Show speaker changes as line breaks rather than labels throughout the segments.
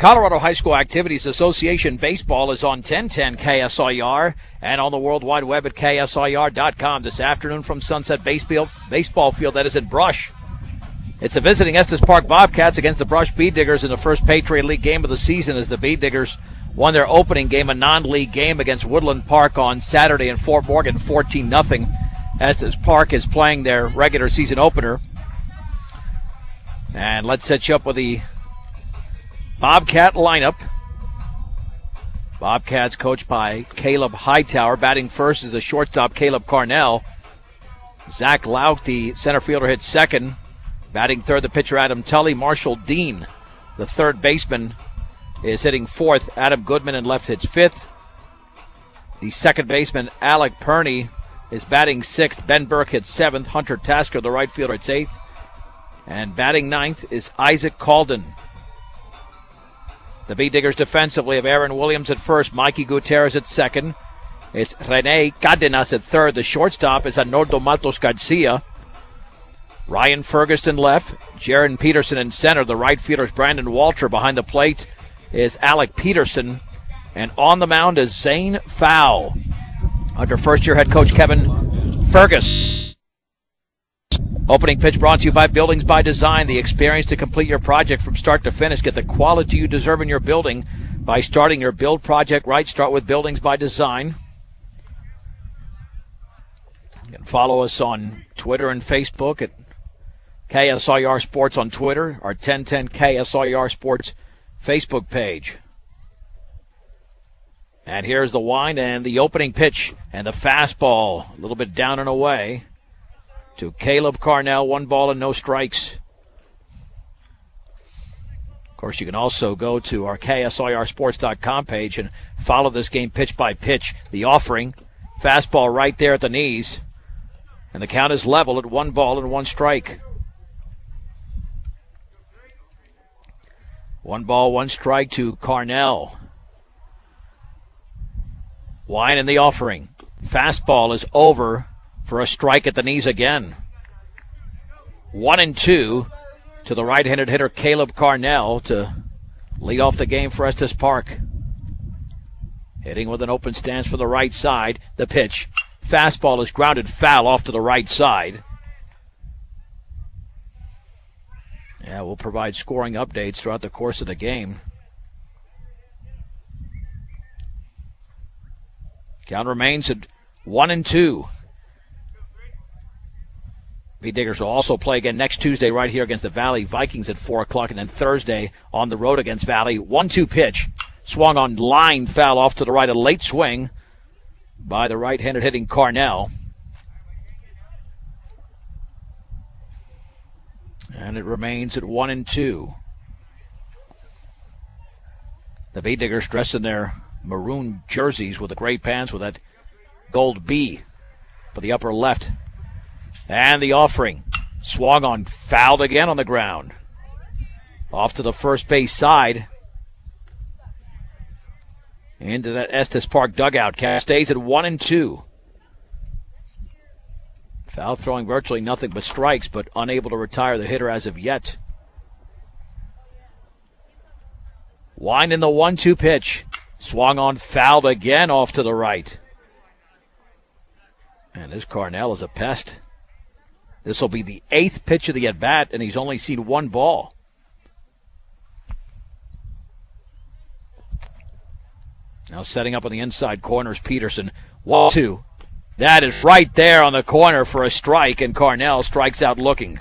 Colorado High School Activities Association Baseball is on 1010 KSIR and on the World Wide Web at KSIR.com this afternoon from Sunset Baseball Field that is in Brush. It's the visiting Estes Park Bobcats against the Brush Bead Diggers in the first Patriot League game of the season as the Bead Diggers won their opening game, a non-league game against Woodland Park on Saturday in Fort Morgan, 14-0. Estes Park is playing their regular season opener. And let's set you up with the Bobcat lineup. Bobcats coached by Caleb Hightower. Batting first is the shortstop, Caleb Carnell. Zach Lauk, the center fielder, hits second. Batting third, the pitcher, Adam Tully. Marshall Dean, the third baseman, is hitting fourth. Adam Goodman in left hits fifth. The second baseman, Alec Perney, is batting sixth. Ben Burke hits seventh. Hunter Tasker, the right fielder, hits eighth. And batting ninth is Isaac Calden. The Bead Diggers defensively have Aaron Williams at first, Mikey Gutierrez at second. It's Rene Cadenas at third. The shortstop is Anordo Matos Garcia. Ryan Ferguson left, Jaron Peterson in center. The right fielder is Brandon Walter. Behind the plate is Alec Peterson. And on the mound is Zane Fowl. Under first-year head coach Kevin Fergus. Opening pitch brought to you by Buildings by Design. The experience to complete your project from start to finish. Get the quality you deserve in your building by starting your build project right. Start with Buildings by Design. You can follow us on Twitter and Facebook at KSIR Sports on Twitter, our 1010 KSIR Sports Facebook page. And here's the wind and the opening pitch and the fastball, a little bit down and away to Caleb Carnell. 1 ball and no strikes. Of course, you can also go to our KSIRsports.com page and follow this game pitch by pitch. The offering, fastball right there at the knees. And the count is level at 1 ball and 1 strike. 1 ball, 1 strike to Carnell. Wine in the offering. Fastball is over for a strike at the knees again. 1-2 to the right-handed hitter Caleb Carnell to lead off the game for Estes Park. Hitting with an open stance for the right side. The pitch. Fastball is grounded foul off to the right side. Yeah, we'll provide scoring updates throughout the course of the game. Count remains at 1-2. Bead Diggers will also play again next Tuesday right here against the Valley Vikings at 4 o'clock, and then Thursday on the road against Valley. 1-2 pitch. Swung on line, foul off to the right. A late swing by the right-handed hitting Carnell. And it remains at 1-2. The Bead Diggers dressed in their maroon jerseys with the gray pants with that gold B for the upper left. And the offering. Swung on, fouled again on the ground. Off to the first base side. Into that Estes Park dugout. Count stays at 1-2. Foul throwing virtually nothing but strikes, but unable to retire the hitter as of yet. Wind in the 1-2 pitch. Swung on, fouled again off to the right. And this Carnell is a pest. This will be the 8th pitch of the at-bat, and he's only seen 1 ball. Now setting up on the inside corner is Peterson. 1-2. That is right there on the corner for a strike, and Carnell strikes out looking.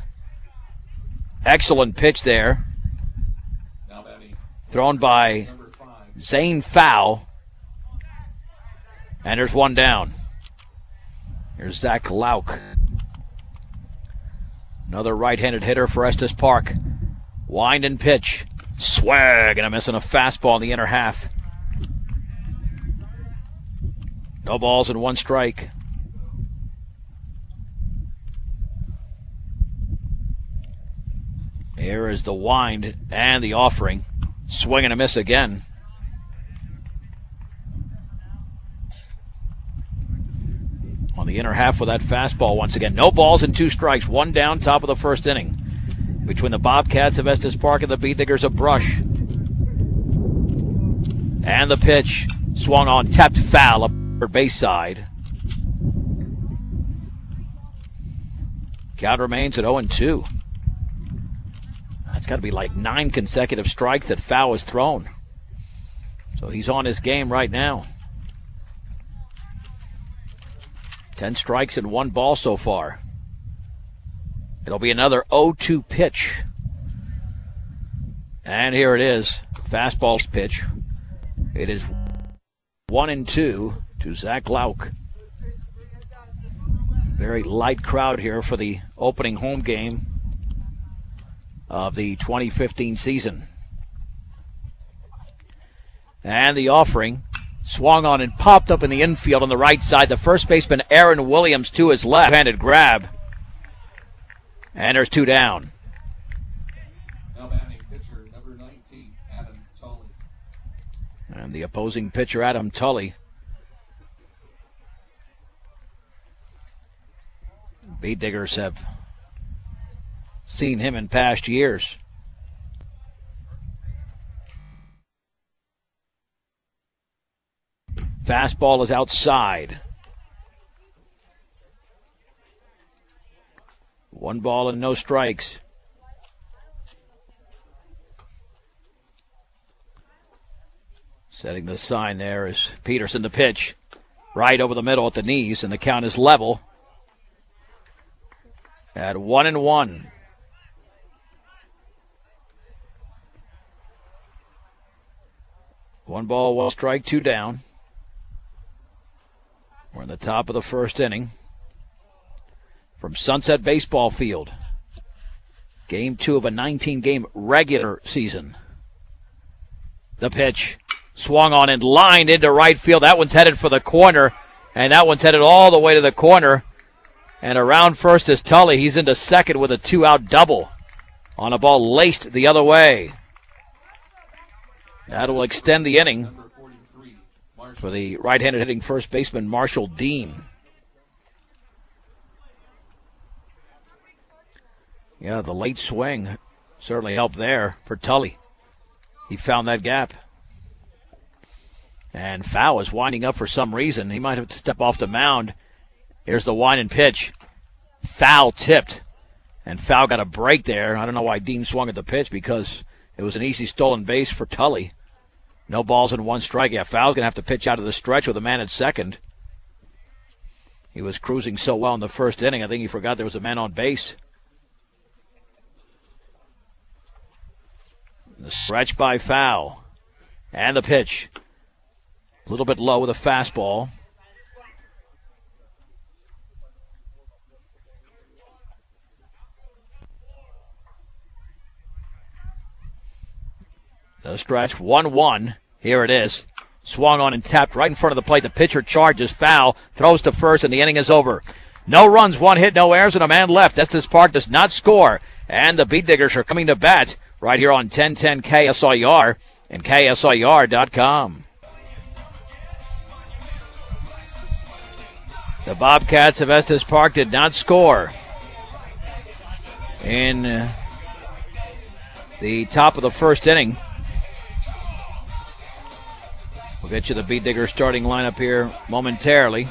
Excellent pitch there. Thrown by Zane Fowl. And there's 1 down. Here's Zach Lauk. Another right-handed hitter for Estes Park. Wind and pitch. Swag, and a miss on a fastball in the inner half. No balls and 1 strike. Here is the wind and the offering. Swing and a miss again. On the inner half with that fastball once again. No balls and 2 strikes. 1 down, top of the first inning. Between the Bobcats of Estes Park and the Bead Diggers of Brush. And the pitch swung on, tapped foul up third base side. Count remains at 0-2. That's got to be like 9 consecutive strikes that foul is thrown. So he's on his game right now. 10 strikes and 1 ball so far. It'll be another 0-2 pitch. And here it is. Fastball's pitch. It is 1-2 to Zach Lauk. Very light crowd here for the opening home game of the 2015 season. And the offering swung on and popped up in the infield on the right side. The first baseman, Aaron Williams, to his left-handed grab. And there's 2 down.
Now batting pitcher number 19, Adam Tully.
And the opposing pitcher, Adam Tully. Beat Diggers have seen him in past years. Fastball is outside. 1 ball and no strikes. Setting the sign there is Peterson, the pitch. Right over the middle at the knees, and the count is level at 1-1. One ball, 1 strike, 2 down. We're in the top of the first inning from Sunset Baseball Field. Game 2 of a 19-game regular season. The pitch swung on and lined into right field. That one's headed for the corner, and that one's headed all the way to the corner. And around first is Tully. He's into second with a 2-out double on a ball laced the other way. That will extend the inning for the right-handed hitting first baseman, Marshall Dean. Yeah, the late swing certainly helped there for Tully. He found that gap. And foul is winding up for some reason. He might have to step off the mound. Here's the wind and pitch. Foul tipped. And foul got a break there. I don't know why Dean swung at the pitch, because it was an easy stolen base for Tully. No balls and 1 strike. Yeah, foul's going to have to pitch out of the stretch with a man at second. He was cruising so well in the first inning, I think he forgot there was a man on base. The stretch by foul. And the pitch. A little bit low with a fastball. The stretch, 1-1. Here it is. Swung on and tapped right in front of the plate. The pitcher charges, foul, throws to first, and the inning is over. No runs, 1 hit, no errors, and a man left. Estes Park does not score. And the Beat Diggers are coming to bat right here on 1010 KSIR and KSIR.com. The Bobcats of Estes Park did not score in the top of the first inning. We'll get you the Beat Diggers starting lineup here momentarily.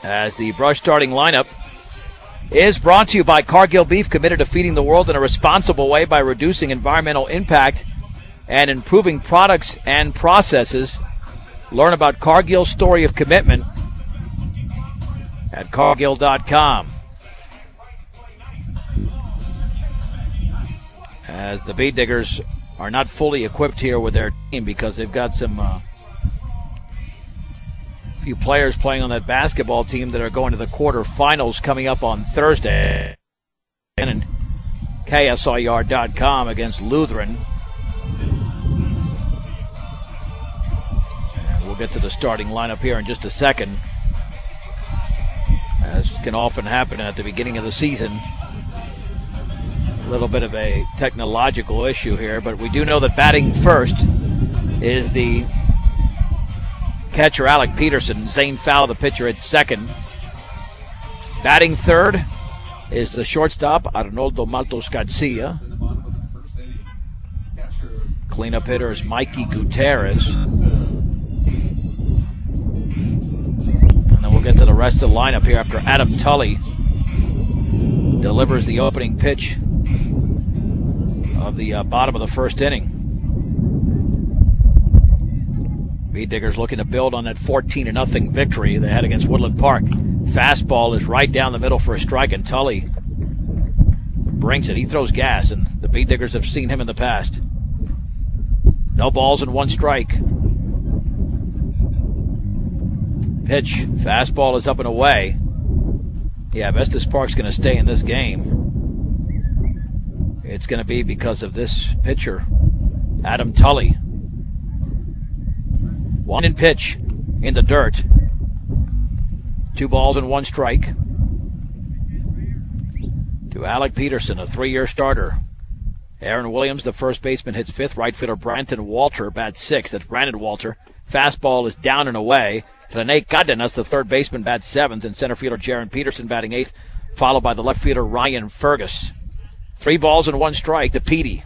As the Brush starting lineup is brought to you by Cargill Beef, committed to feeding the world in a responsible way by reducing environmental impact and improving products and processes. Learn about Cargill's story of commitment at Cargill.com. As the Beat Diggers are not fully equipped here with their team, because they've got some few players playing on that basketball team that are going to the quarterfinals coming up on Thursday. And KSIR.com against Lutheran. We'll get to the starting lineup here in just a second, as can often happen at the beginning of the season. A little bit of a technological issue here, but we do know that batting first is the catcher, Alec Peterson. Zane Fowl, the pitcher, at second. Batting third is the shortstop, Arnoldo Maltos Garcia. Cleanup hitter is Mikey Gutierrez. And then we'll get to the rest of the lineup here after Adam Tully delivers the opening pitch of the bottom of the first inning. Bee Diggers looking to build on that 14-0 victory they had against Woodland Park. Fastball is right down the middle for a strike, and Tully brings it. He throws gas, and the Bee Diggers have seen him in the past. No balls and 1 strike. Pitch. Fastball is up and away. Yeah, Estes Park's going to stay in this game. It's going to be because of this pitcher, Adam Tully. 1 pitch in the dirt. 2 balls and 1 strike. To Alec Peterson, a 3-year starter. Aaron Williams, the first baseman, hits 5th. Right fielder Brandon Walter bats 6th. That's Brandon Walter. Fastball is down and away. Rene Cardenas, the third baseman, bats 7th. And center fielder Jaron Peterson batting 8th, followed by the left fielder Ryan Fergus. 3 balls and 1 strike to Petey.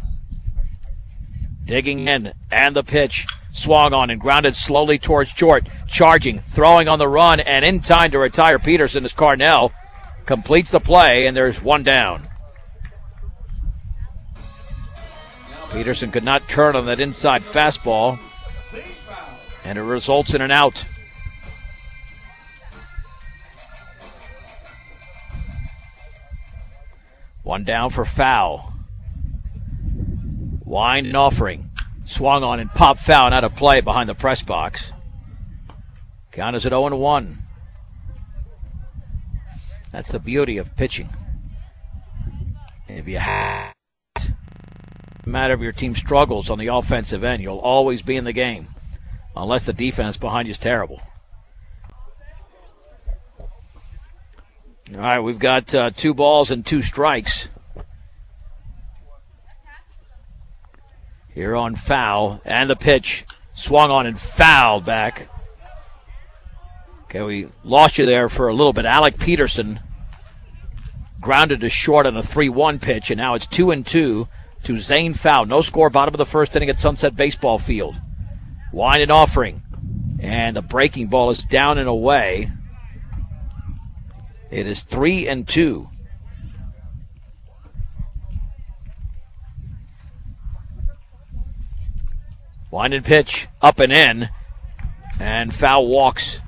Digging in, and the pitch. Swung on and grounded slowly towards short. Charging, throwing on the run, and in time to retire Peterson as Carnell completes the play, and there's 1 down. Peterson could not turn on that inside fastball, and it results in an out. One down for foul. Wind and offering. Swung on and popped foul and out of play behind the press box. Count is at 0-1. That's the beauty of pitching. If you have no matter if your team struggles on the offensive end, you'll always be in the game, unless the defense behind you is terrible. All right, we've got 2 balls and 2 strikes here on foul, and the pitch swung on and fouled back. Okay, we lost you there for a little bit. Alec Peterson grounded to short on a 3-1 pitch, and now it's 2-2 to Zane Fowl. No score, bottom of the first inning at Sunset Baseball Field. Wind and offering, and the breaking ball is down and away. It is 3-2. Wind and pitch, up and in, and Fowl walks.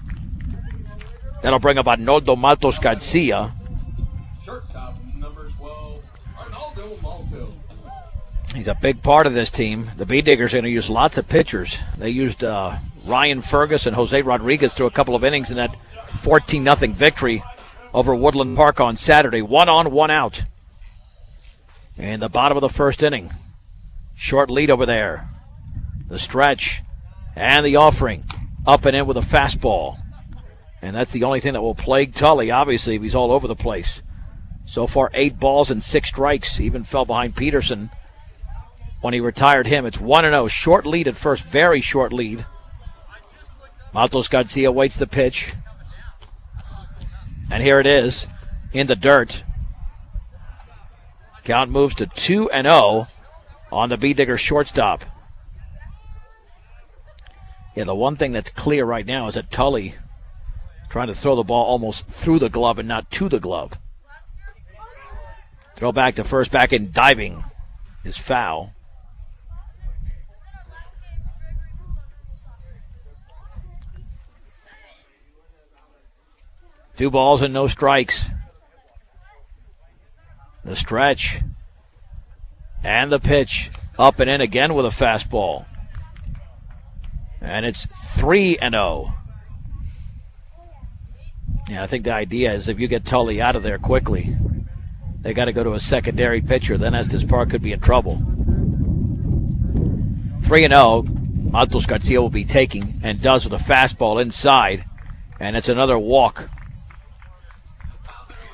That'll bring up Arnoldo Maltos Garcia.
Shortstop, number 12, Arnoldo Malto.
He's a big part of this team. The Bee Diggers are going to use lots of pitchers. They used Ryan Fergus and Jose Rodriguez through a couple of innings in that 14-0 victory over Woodland Park on Saturday. 1 on, 1 out. In the bottom of the first inning. Short lead over there. The stretch and the offering. Up and in with a fastball. And that's the only thing that will plague Tully, obviously, if he's all over the place. So far, 8 balls and 6 strikes. He even fell behind Peterson when he retired him. It's 1-0. Short lead at first, very short lead. Maltos Garcia waits the pitch. And here it is in the dirt. Count moves to 2-0 on the Bee Digger shortstop. Yeah, the one thing that's clear right now is that Tully trying to throw the ball almost through the glove and not to the glove. Throw back to first, back in diving is foul. Two balls and no strikes. The stretch. And the pitch. Up and in again with a fastball. And it's 3-0. Yeah, I think the idea is if you get Tully out of there quickly, they got to go to a secondary pitcher. Then Estes Park could be in trouble. 3-0. Maltos Garcia will be taking, and does with a fastball inside. And it's another walk.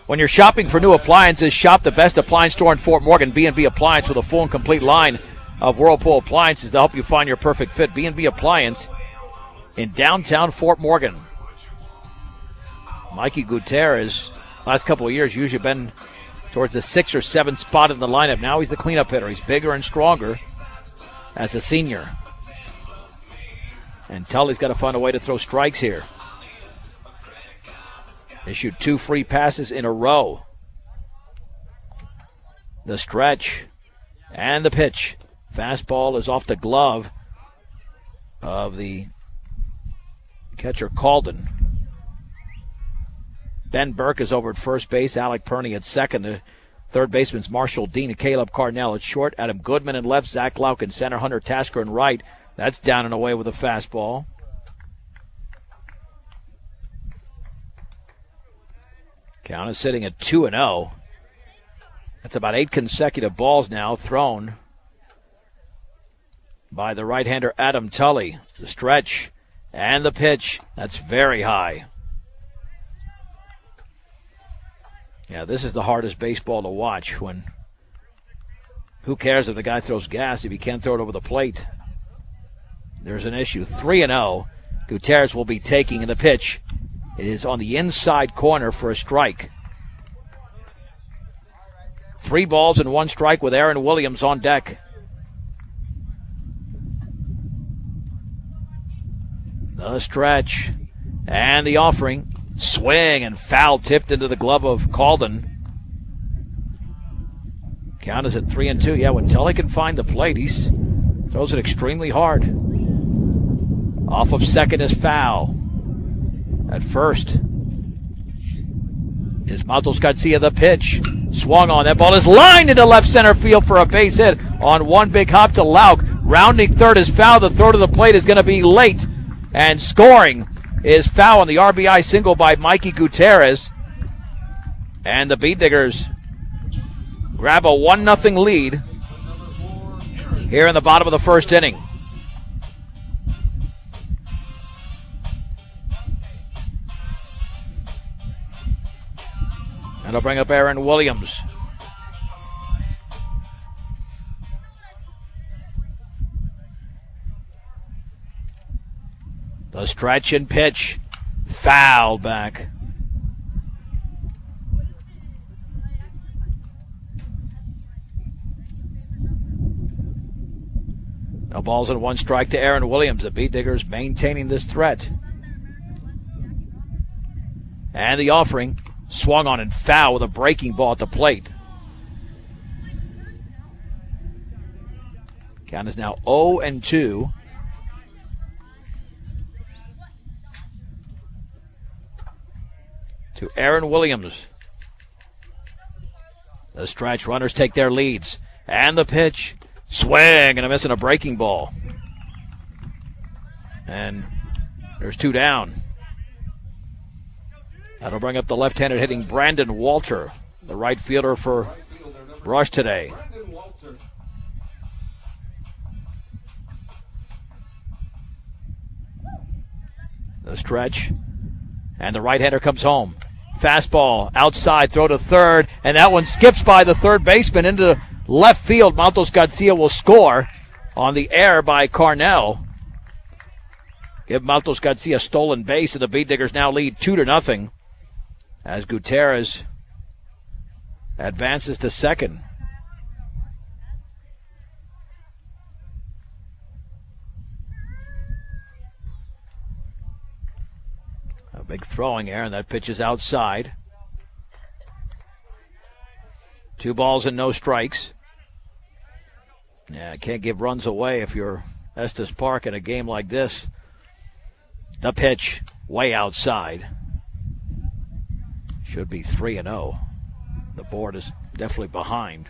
When you're shopping for new appliances, shop the best appliance store in Fort Morgan, B&B Appliance, with a full and complete line of Whirlpool appliances to help you find your perfect fit. B&B Appliance in downtown Fort Morgan. Mikey Gutierrez, last couple of years, usually been towards the 6th or 7th spot in the lineup. Now he's the cleanup hitter. He's bigger and stronger. as a senior. And Tully's got to find a way to throw strikes here. Issued 2 free passes in a row. The stretch and the pitch. Fastball is off the glove of the catcher Calden. Ben Burke is over at first base. Alec Perney at second. The third baseman's Marshall Dean and Caleb Carnell at short. Adam Goodman in left. Zach Lauk in center. Hunter Tasker in right. That's down and away with a fastball. Count is sitting at 2-0. That's about 8 consecutive balls now thrown by the right-hander Adam Tully. The stretch and the pitch. That's very high. Yeah, this is the hardest baseball to watch. When who cares if the guy throws gas if he can't throw it over the plate? There's an issue. 3-0. Gutierrez will be taking in the pitch. It is on the inside corner for a strike. 3 balls and 1 strike with Aaron Williams on deck. The stretch and the offering. Swing and foul tipped into the glove of Calden. Count is at 3-2. Yeah, when Tully can find the plate, he throws it extremely hard. Off of second is foul. At first is Matos Garcia. The pitch swung on. That ball is lined into left center field for a base hit on one big hop to Lauk. Rounding third is foul. The throw to the plate is going to be late. And scoring is foul on the RBI single by Mikey Gutierrez. And the Beat Diggers grab a 1-0 lead here in the bottom of the first inning. And I'll bring up Aaron Williams. The stretch and pitch. Foul back. No balls and 1 strike to Aaron Williams. The Beat Diggers maintaining this threat. And the offering. Swung on and foul with a breaking ball at the plate. Count is now 0-2. To Aaron Williams. The stretch, runners take their leads. And the pitch. Swing and a miss and a breaking ball. And there's 2 down. That'll bring up the left-handed hitting Brandon Walter, the right fielder for Rush today. The stretch, and the right-hander comes home. Fastball outside, throw to third, and that one skips by the third baseman into left field. Matos Garcia will score on the error by Carnell. Give Matos Garcia a stolen base, and the Beat Diggers now lead 2-0. As Gutierrez advances to second. A big throwing error, and that pitch is outside. 2 balls and no strikes. Yeah, can't give runs away if you're Estes Park in a game like this. The pitch, way outside. Should be 3-0. The board is definitely behind.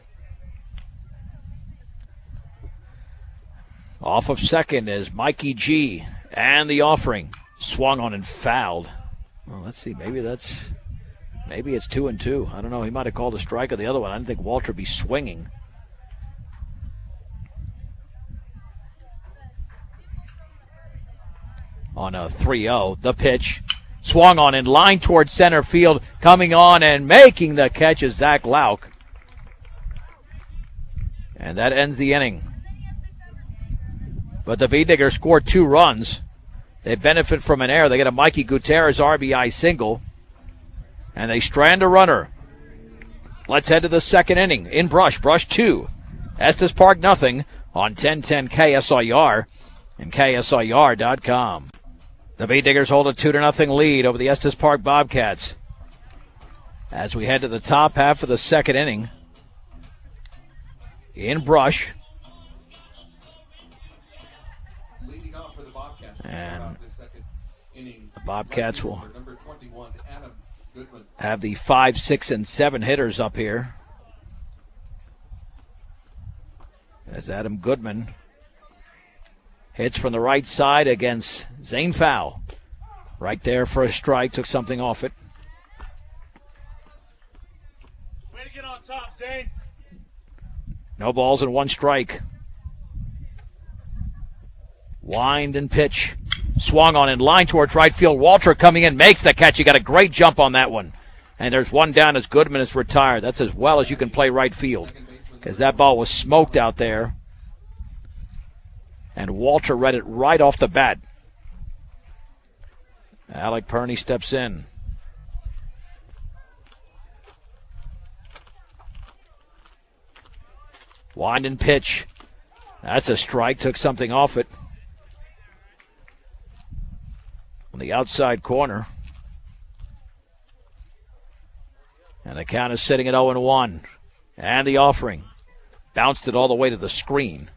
Off of second is Mikey G. And the offering. Swung on and fouled. Well, let's see. Maybe it's 2-2. I don't know. He might have called a strike on the other one. I didn't think Walter would be swinging. On a 3-0. The pitch. Swung on in line towards center field. Coming on and making the catch is Zach Lauk. And that ends the inning. But the Beat Diggers scored 2 runs. They benefit from an error. They get a Mikey Gutierrez RBI single. And they strand a runner. Let's head to the second inning. In Brush 2. Estes Park nothing. on 1010 KSIR and KSIR.com. The Bee Diggers hold a 2-0 lead over the Estes Park Bobcats. As we head to the top half of the second inning, in Brush.
Leading off for the Bobcats.
And
The second inning,
the Bobcats will
number 21, Adam Goodman.
have the 5, 6, and 7 hitters up here. As Adam Goodman hits from the right side against Zane Fowl. Right there for a strike, took something off it.
Way to get on top, Zane.
No balls and 1 strike. Wind and pitch. Swung on in line towards right field. Walter coming in, makes the catch. He got a great jump on that one. And there's one down as Goodman is retired. That's as well as you can play right field, because that ball was smoked out there. And Walter read it right off the bat. Alec Perney steps in. Wind and pitch. That's a strike. Took something off it. On the outside corner. And the count is sitting at 0-1. And the offering. Bounced it all the way to the screen.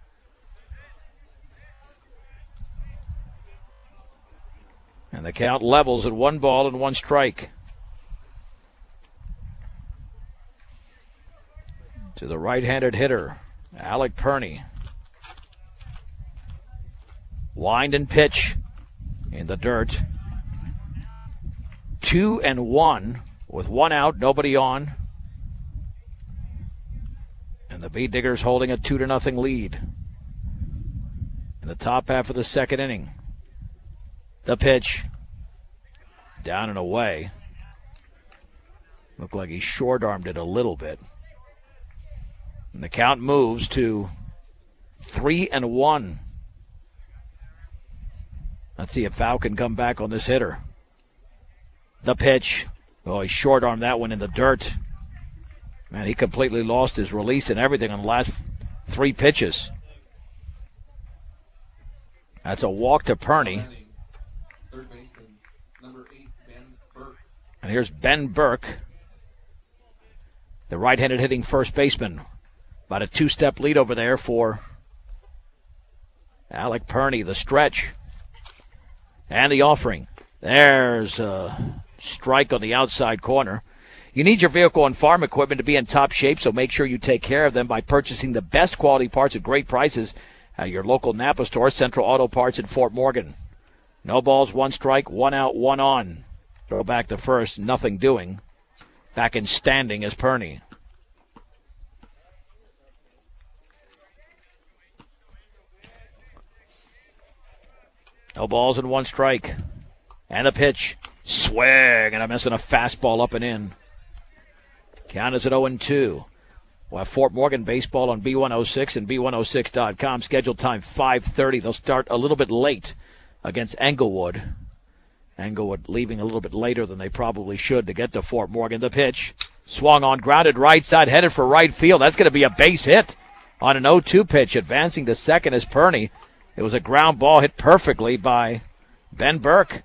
And the count levels at 1 ball and 1 strike. To the right-handed hitter, Alec Perney. Wind and pitch in the dirt. 2-1 with 1 out, nobody on. And the Bee Diggers holding a 2-0 lead in the top half of the second inning. The pitch. Down and away. Looked like he short-armed it a little bit. And the count moves to 3-1. Let's see if Fowl can come back on this hitter. The pitch. Oh, he short-armed that one in the dirt. Man, he completely lost his release and everything on the last 3 pitches. That's a walk to Perney.
Third baseman, number 8, Ben Burke.
And here's Ben Burke, the right-handed hitting first baseman. About a 2-step lead over there for Alec Perney. The stretch. And the offering. There's a strike on the outside corner. You need your vehicle and farm equipment to be in top shape, so make sure you take care of them by purchasing the best quality parts at great prices at your local Napa store, Central Auto Parts in Fort Morgan. No balls, 1 strike, 1 out, 1 on. Throw back to first, nothing doing. Back in standing is Perney. No balls and 1 strike. And a pitch. Swing, and I'm missing a fastball up and in. Count is at 0-2. We'll have Fort Morgan baseball on B106 and B106.com. Scheduled time 5:30. They'll start a little bit late against Englewood. Englewood leaving a little bit later than they probably should to get to Fort Morgan. The pitch. Swung on, grounded right side, headed for right field. That's going to be a base hit on an 0-2 pitch. Advancing to second is Perney. It was a ground ball hit perfectly by Ben Burke.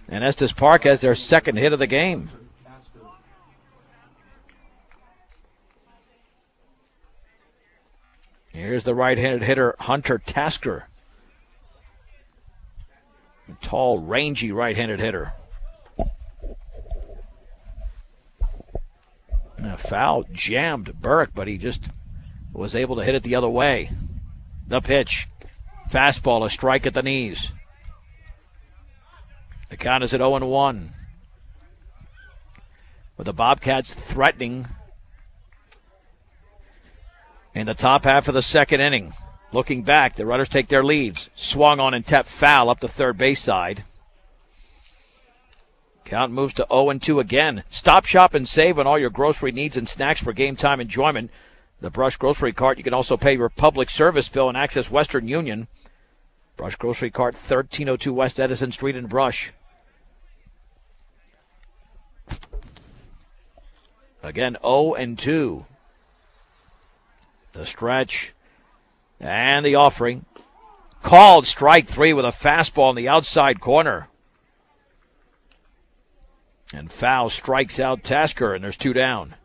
And Estes Park has their second hit of the game. Here's the right-handed hitter, Hunter Tasker. A tall, rangy right-handed hitter. Foul jammed Burke, but he just was able to hit it the other way. The pitch. Fastball, a strike at the knees. The count is at 0-1. With the Bobcats threatening in the top half of the second inning. Looking back, the runners take their leads. Swung on and tapped foul up the third base side. Count moves to 0-2 again. Stop, shop, and save on all your grocery needs and snacks for game time enjoyment. The Brush Grocery Cart. You can also pay your public service bill and access Western Union. Brush Grocery Cart, 1302 West Edison Street in Brush. Again, 0-2. The stretch. And the offering. Called strike 3 with a fastball in the outside corner. And foul strikes out Tasker, and there's 2 down.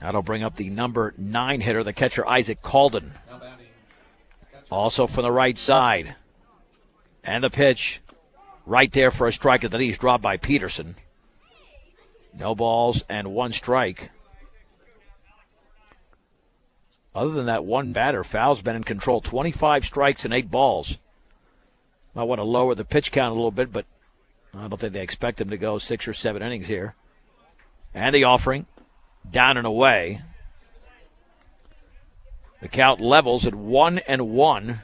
That'll bring up the number 9 hitter, the catcher Isaac Calden. Also from the right side. And the pitch right there for a strike at the knees, dropped by Peterson. No balls and 1 strike. Other than that one batter, Foul's been in control. 25 strikes and 8 balls. Might want to lower the pitch count a little bit, but I don't think they expect him to go 6 or 7 innings here. And the offering, down and away. The count levels at 1-1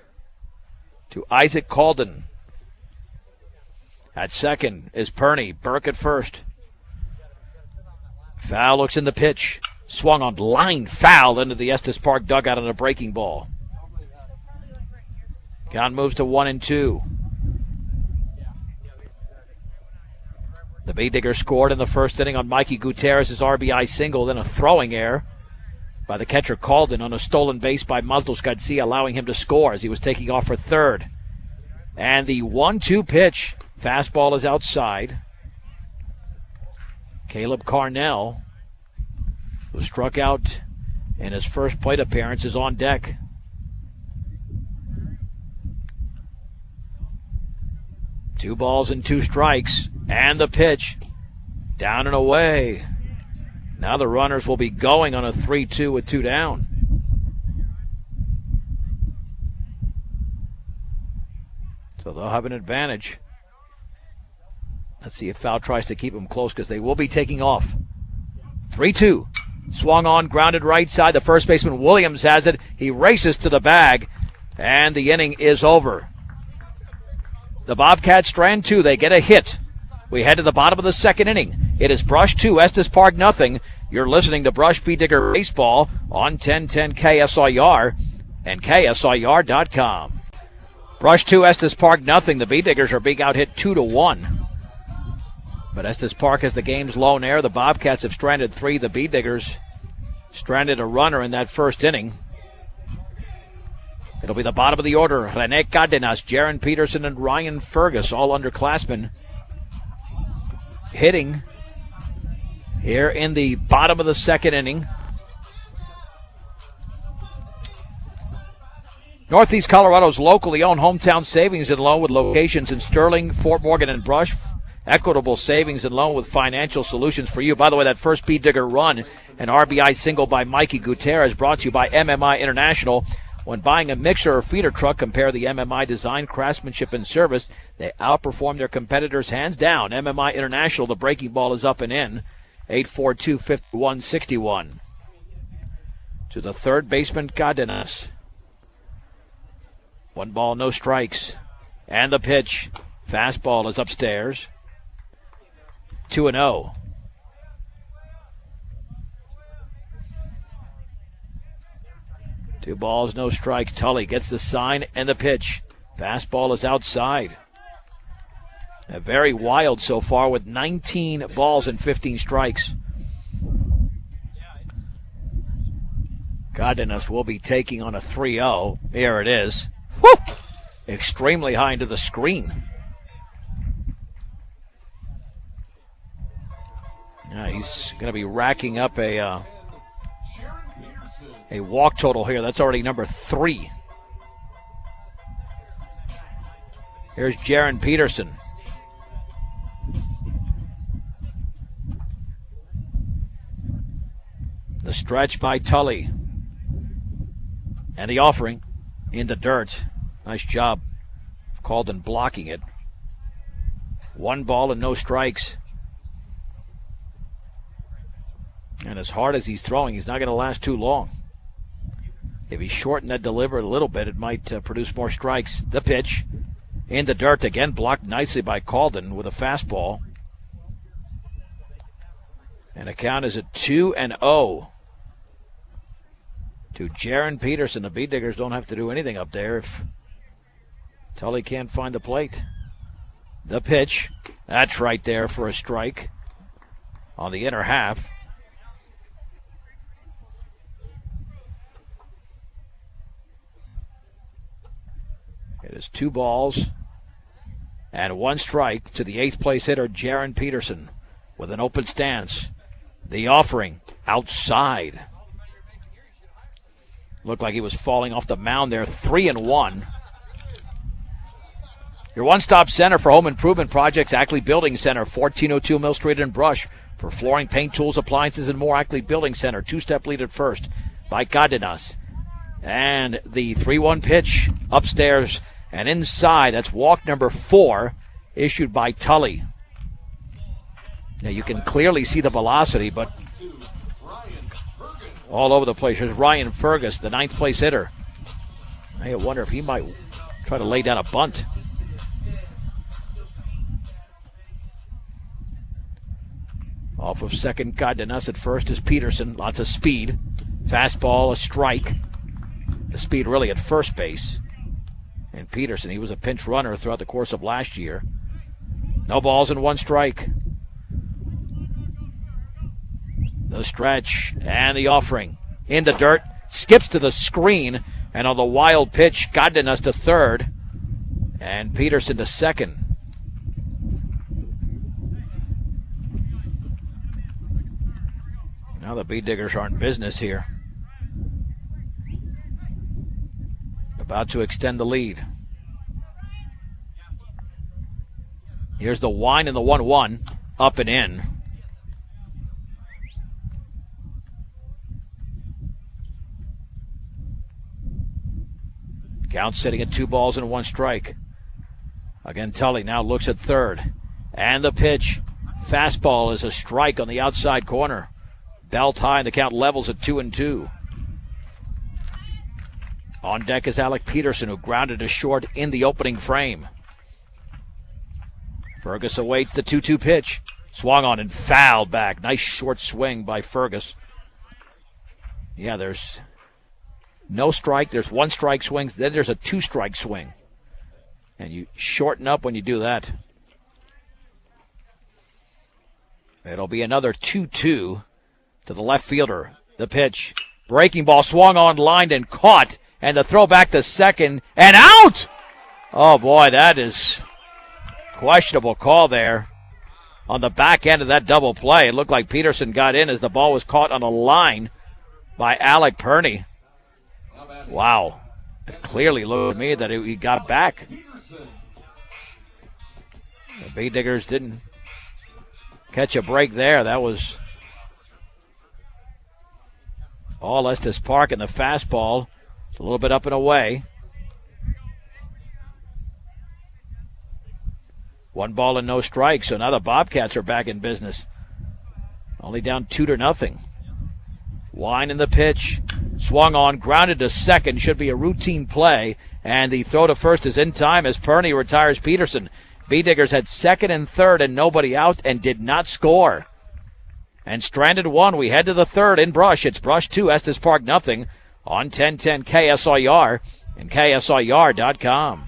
to Isaac Calden. At second is Perney. Burke at first. Foul looks in the pitch. Swung on line foul into the Estes Park dugout on a breaking ball. Count moves to 1-2. The Bee Digger scored in the first inning on Mikey Gutierrez's RBI single, then a throwing error by the catcher Calden on a stolen base by Maltos Garcia, allowing him to score as he was taking off for third. And the 1-2 pitch. Fastball is outside. Caleb Carnell, who struck out in his first plate appearance, is on deck. Two balls and 2 strikes. And the pitch. Down and away. Now the runners will be going on a 3-2 with 2 down. So they'll have an advantage. Let's see if Foul tries to keep them close, because they will be taking off. 3-2. Swung on, grounded right side. The first baseman Williams has it. He races to the bag, and the inning is over. The Bobcats strand 2. They get a hit. We head to the bottom of the second inning. It is Brush 2, Estes Park nothing. You're listening to Brush Bee Digger Baseball on 1010 KSIR and KSIR.com. Brush 2, Estes Park nothing. The Bee Diggers are being out hit 2-1. But Estes Park has the game's lone air. The Bobcats have stranded 3. The Bee Diggers stranded a runner in that first inning. It'll be the bottom of the order. Rene Cardenas, Jaron Peterson, and Ryan Fergus, all underclassmen, hitting here in the bottom of the second inning. Northeast Colorado's locally owned Hometown Savings and Loan with locations in Sterling, Fort Morgan, and Brush. Equitable savings and loan with financial solutions for you. By the way, that first Bee Digger run, an RBI single by Mikey Gutierrez, brought to you by MMI International. When buying a mixer or feeder truck, compare the MMI design, craftsmanship, and service. They outperform their competitors hands down. MMI International, the breaking ball is up and in. 842-5161. To the third baseman, Cardenas. 1 ball, no strikes. And the pitch. Fastball is upstairs. 2-0. Two balls, no strikes. Tully gets the sign and the pitch. Fastball is outside. Very wild so far with 19 balls and 15 strikes. Cardenas will be taking on a 3-0. Here it is. Woo! Extremely high into the screen. He's going to be racking up a walk total here. That's already number 3. Here's Jaron Peterson. The stretch by Tully. And the offering in the dirt. Nice job. Calden blocking it. 1 ball and no strikes. And as hard as he's throwing, he's not going to last too long. If he shortened that delivery a little bit, it might produce more strikes. The pitch in the dirt again, blocked nicely by Calden with a fastball. And the count is at 2-0 to Jaron Peterson. The Bee Diggers don't have to do anything up there if Tully can't find the plate. The pitch, that's right there for a strike on the inner half. There's 2 balls and 1 strike to the 8th place hitter, Jaron Peterson, with an open stance. The offering outside. Looked like he was falling off the mound there. 3-1. Your one-stop center for home improvement projects, Ackley Building Center, 1402 Mill Street in Brush. For flooring, paint, tools, appliances, and more, Ackley Building Center. 2-step lead at first by Cardenas. And the 3-1 pitch upstairs and inside. That's walk number 4 issued by Tully. Now you can clearly see the velocity, but all over the place. Here's Ryan Fergus, the 9th place hitter. I wonder if he might try to lay down a bunt. Off of second, Cardenas. At first is Peterson. Lots of speed. Fastball, a strike. The speed really at first base. And Peterson, he was a pinch runner throughout the course of last year. No balls and 1 strike. The stretch and the offering. In the dirt. Skips to the screen. And on the wild pitch, Cardenas to third. And Peterson to second. Now the Bee Diggers are in business here. About to extend the lead. Here's the wind and the 1-1. Up and in. Count sitting at 2 balls and 1 strike. Again, Tully now looks at third. And the pitch. Fastball is a strike on the outside corner. Belt high, and the count levels at 2-2. On deck is Alec Peterson, who grounded a short in the opening frame. Fergus awaits the 2-2 pitch. Swung on and fouled back. Nice short swing by Fergus. Yeah, there's no strike. There's 1 strike swing. Then there's a 2-strike swing. And you shorten up when you do that. It'll be another 2-2. To the left fielder. The pitch. Breaking ball swung on, lined, and caught. And the throw back to second. And out! Oh, boy, that is questionable call there. On the back end of that double play, it looked like Peterson got in as the ball was caught on a line by Alec Perney. Wow. It clearly looked to me that he got back. The Bee Diggers didn't catch a break there. That was all Estes Park, and the fastball. It's a little bit up and away. 1 ball and no strikes, so now the Bobcats are back in business. Only down 2-0. Wine in the pitch. Swung on, grounded to second. Should be a routine play. And the throw to first is in time as Perney retires Peterson. Bee Diggers had second and third and nobody out and did not score. And stranded 1. We head to the third in Brush. It's Brush 2, Estes Park nothing on 1010 KSIR and KSIR.com.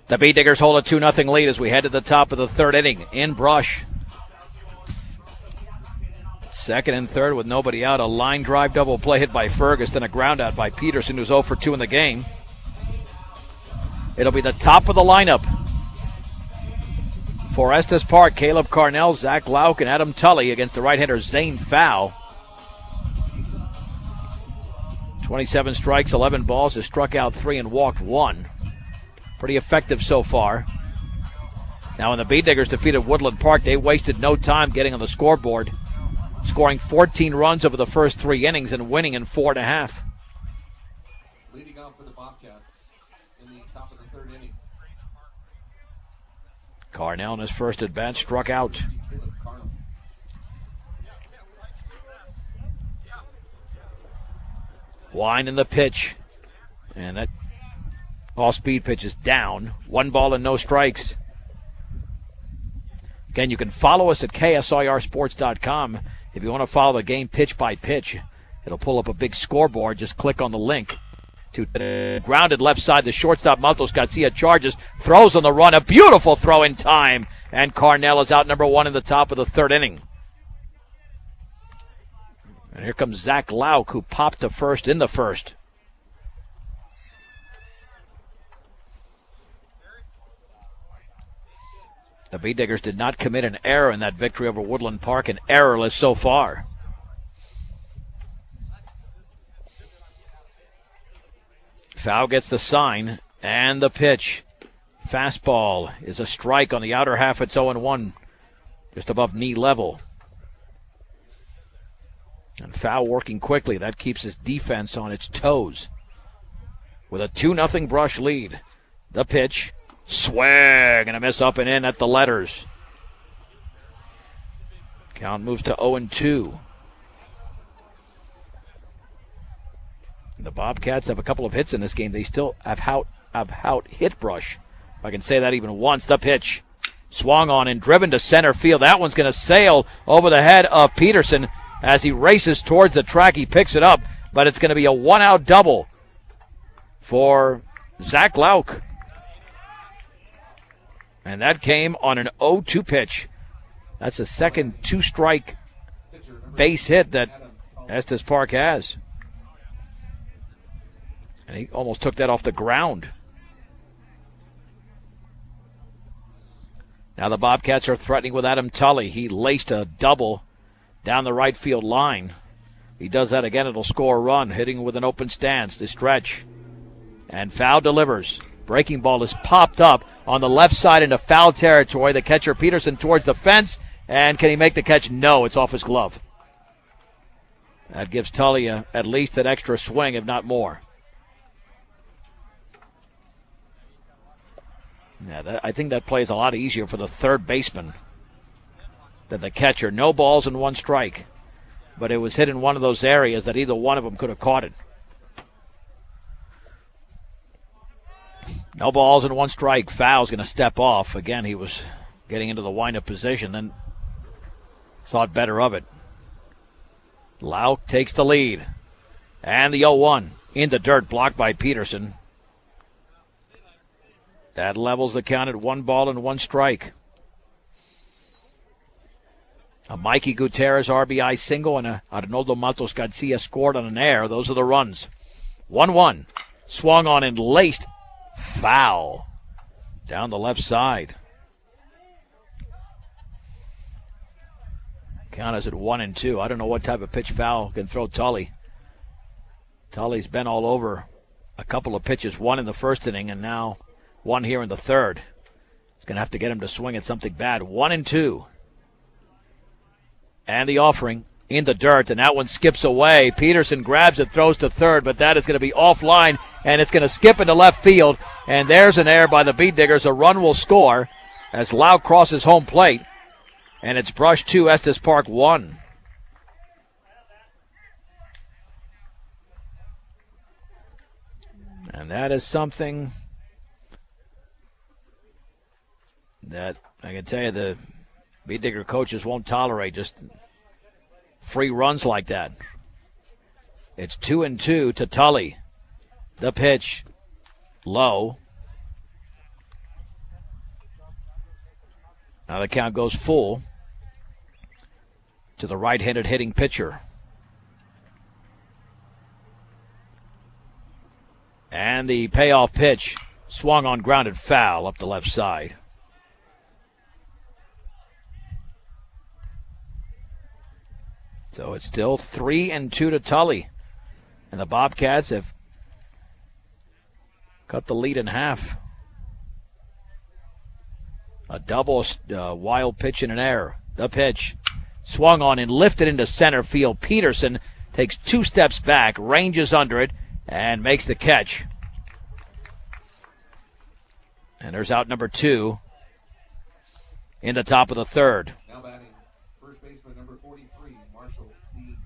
The Bee Diggers hold a 2-0 lead as we head to the top of the third inning in Brush. Second and third with nobody out. A line drive double play hit by Fergus, then a ground out by Peterson, who's 0 for 2 in the game. It'll be the top of the lineup for Estes Park. Caleb Carnell, Zach Lauk, and Adam Tully against the right-hander Zane Fowl. 27 strikes, 11 balls, has struck out 3 and walked 1. Pretty effective so far. Now when the Bee Diggers defeated Woodland Park, they wasted no time getting on the scoreboard, scoring 14 runs over the first 3 innings and winning in 4.5.
Leading off for the Bobcats in the top of the third inning.
Carnell in his first at bat struck out. Wine in the pitch. And that off-speed pitch is down. 1 ball and no strikes. Again, you can follow us at KSIRsports.com. If you want to follow the game pitch by pitch, it'll pull up a big scoreboard. Just click on the link. To grounded left side, the shortstop Maltos Garcia charges, throws on the run, a beautiful throw in time, and Carnell is out number 1 in the top of the third inning. And here comes Zach Lauk, who popped to first in the first. Bee Diggers did not commit an error in that victory over Woodland Park, and errorless so far. Foul gets the sign, and the pitch. Fastball is a strike on the outer half. It's 0-1, just above knee level. And Foul working quickly. That keeps his defense on its toes. With a 2-0 Brush lead. The pitch. Swing and a miss up and in at the letters. Count moves to 0-2. The Bobcats have a couple of hits in this game. They still have out hit Brush. If I can say that even once. The pitch. Swung on and driven to center field. That one's going to sail over the head of Peterson as he races towards the track. He picks it up, but it's going to be a one-out double for Zach Lauk. And that came on an 0-2 pitch. That's the second two-strike base hit that Estes Park has. And he almost took that off the ground. Now the Bobcats are threatening with Adam Tully. He laced a double down the right field line. He does that again, it'll score a run. Hitting with an open stance to stretch. And Foul delivers. Breaking ball is popped up on the left side into foul territory. The catcher Peterson towards the fence. And can he make the catch? No, it's off his glove. That gives Tully at least an extra swing, if not more. Yeah, I think that play is a lot easier for the third baseman than the catcher. No balls and one strike. But it was hit in one of those areas that either one of them could have caught it. No balls and one strike. Foul's going to step off. Again, he was getting into the wind-up position, then thought better of it. Lauk takes the lead. And the 0-1 in the dirt, blocked by Peterson. That levels the count at 1 ball and 1 strike. A Mikey Gutierrez RBI single and a Arnoldo Matos Garcia scored on an error. Those are the runs. 1-1. Swung on and laced. Foul. Down the left side. Count is at 1-2. I don't know what type of pitch Foul can throw Tully. Tully's been all over a couple of pitches. One in the first inning and now one here in the third. He's going to have to get him to swing at something bad. 1-2. And the offering in the dirt, and that one skips away. Peterson grabs it, throws to third, but that is going to be offline, and it's going to skip into left field. And there's an error by the Bee Diggers. A run will score as Lauk crosses home plate. And it's Brush 2, Estes Park 1. And that is something that I can tell you the Bee Digger coaches won't tolerate, just free runs like that. It's 2-2 to Tully. The pitch low. Now the count goes full to the right-handed hitting pitcher. And the payoff pitch swung on, grounded foul up the left side. So it's still 3-2 to Tully. And the Bobcats have cut the lead in half. A double, wild pitch and an error. The pitch swung on and lifted into center field. Peterson takes 2 steps back, ranges under it, and makes the catch. And there's out number 2 in the top of the third.
Now batting, first baseman number 43, Marshall Dean.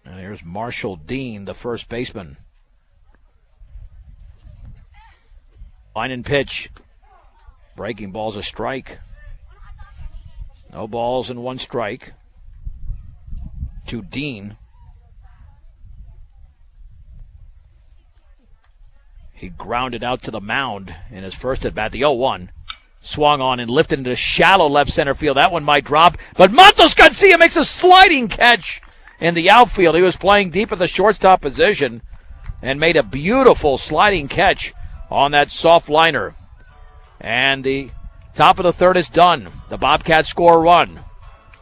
And here's Marshall Dean, the first baseman. Line and pitch. Breaking ball's a strike. No balls and 1 strike to Dean. He grounded out to the mound in his first at bat. The 0-1 swung on and lifted into shallow left center field. That one might drop, but Matos Garcia makes a sliding catch in the outfield. He was playing deep at the shortstop position and made a beautiful sliding catch on that soft liner. And the top of the third is done. The Bobcats score a run.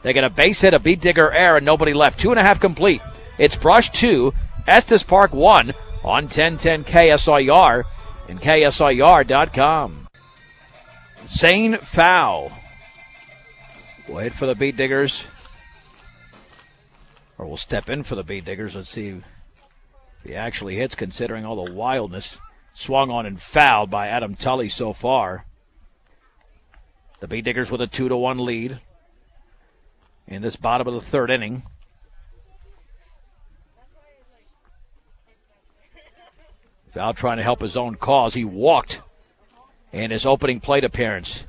They get a base hit, a beat digger error, and nobody left. 2.5 complete. It's Brush 2, Estes Park 1 on 1010 KSIR and KSIR.com. Zane foul. We'll hit for the beat diggers. Or we'll step in for the beat diggers. Let's see if he actually hits, considering all the wildness. Swung on and fouled by Adam Tully so far. The beat diggers with a 2-1 lead in this bottom of the third inning. Foul trying to help his own cause. He walked in his opening plate appearance.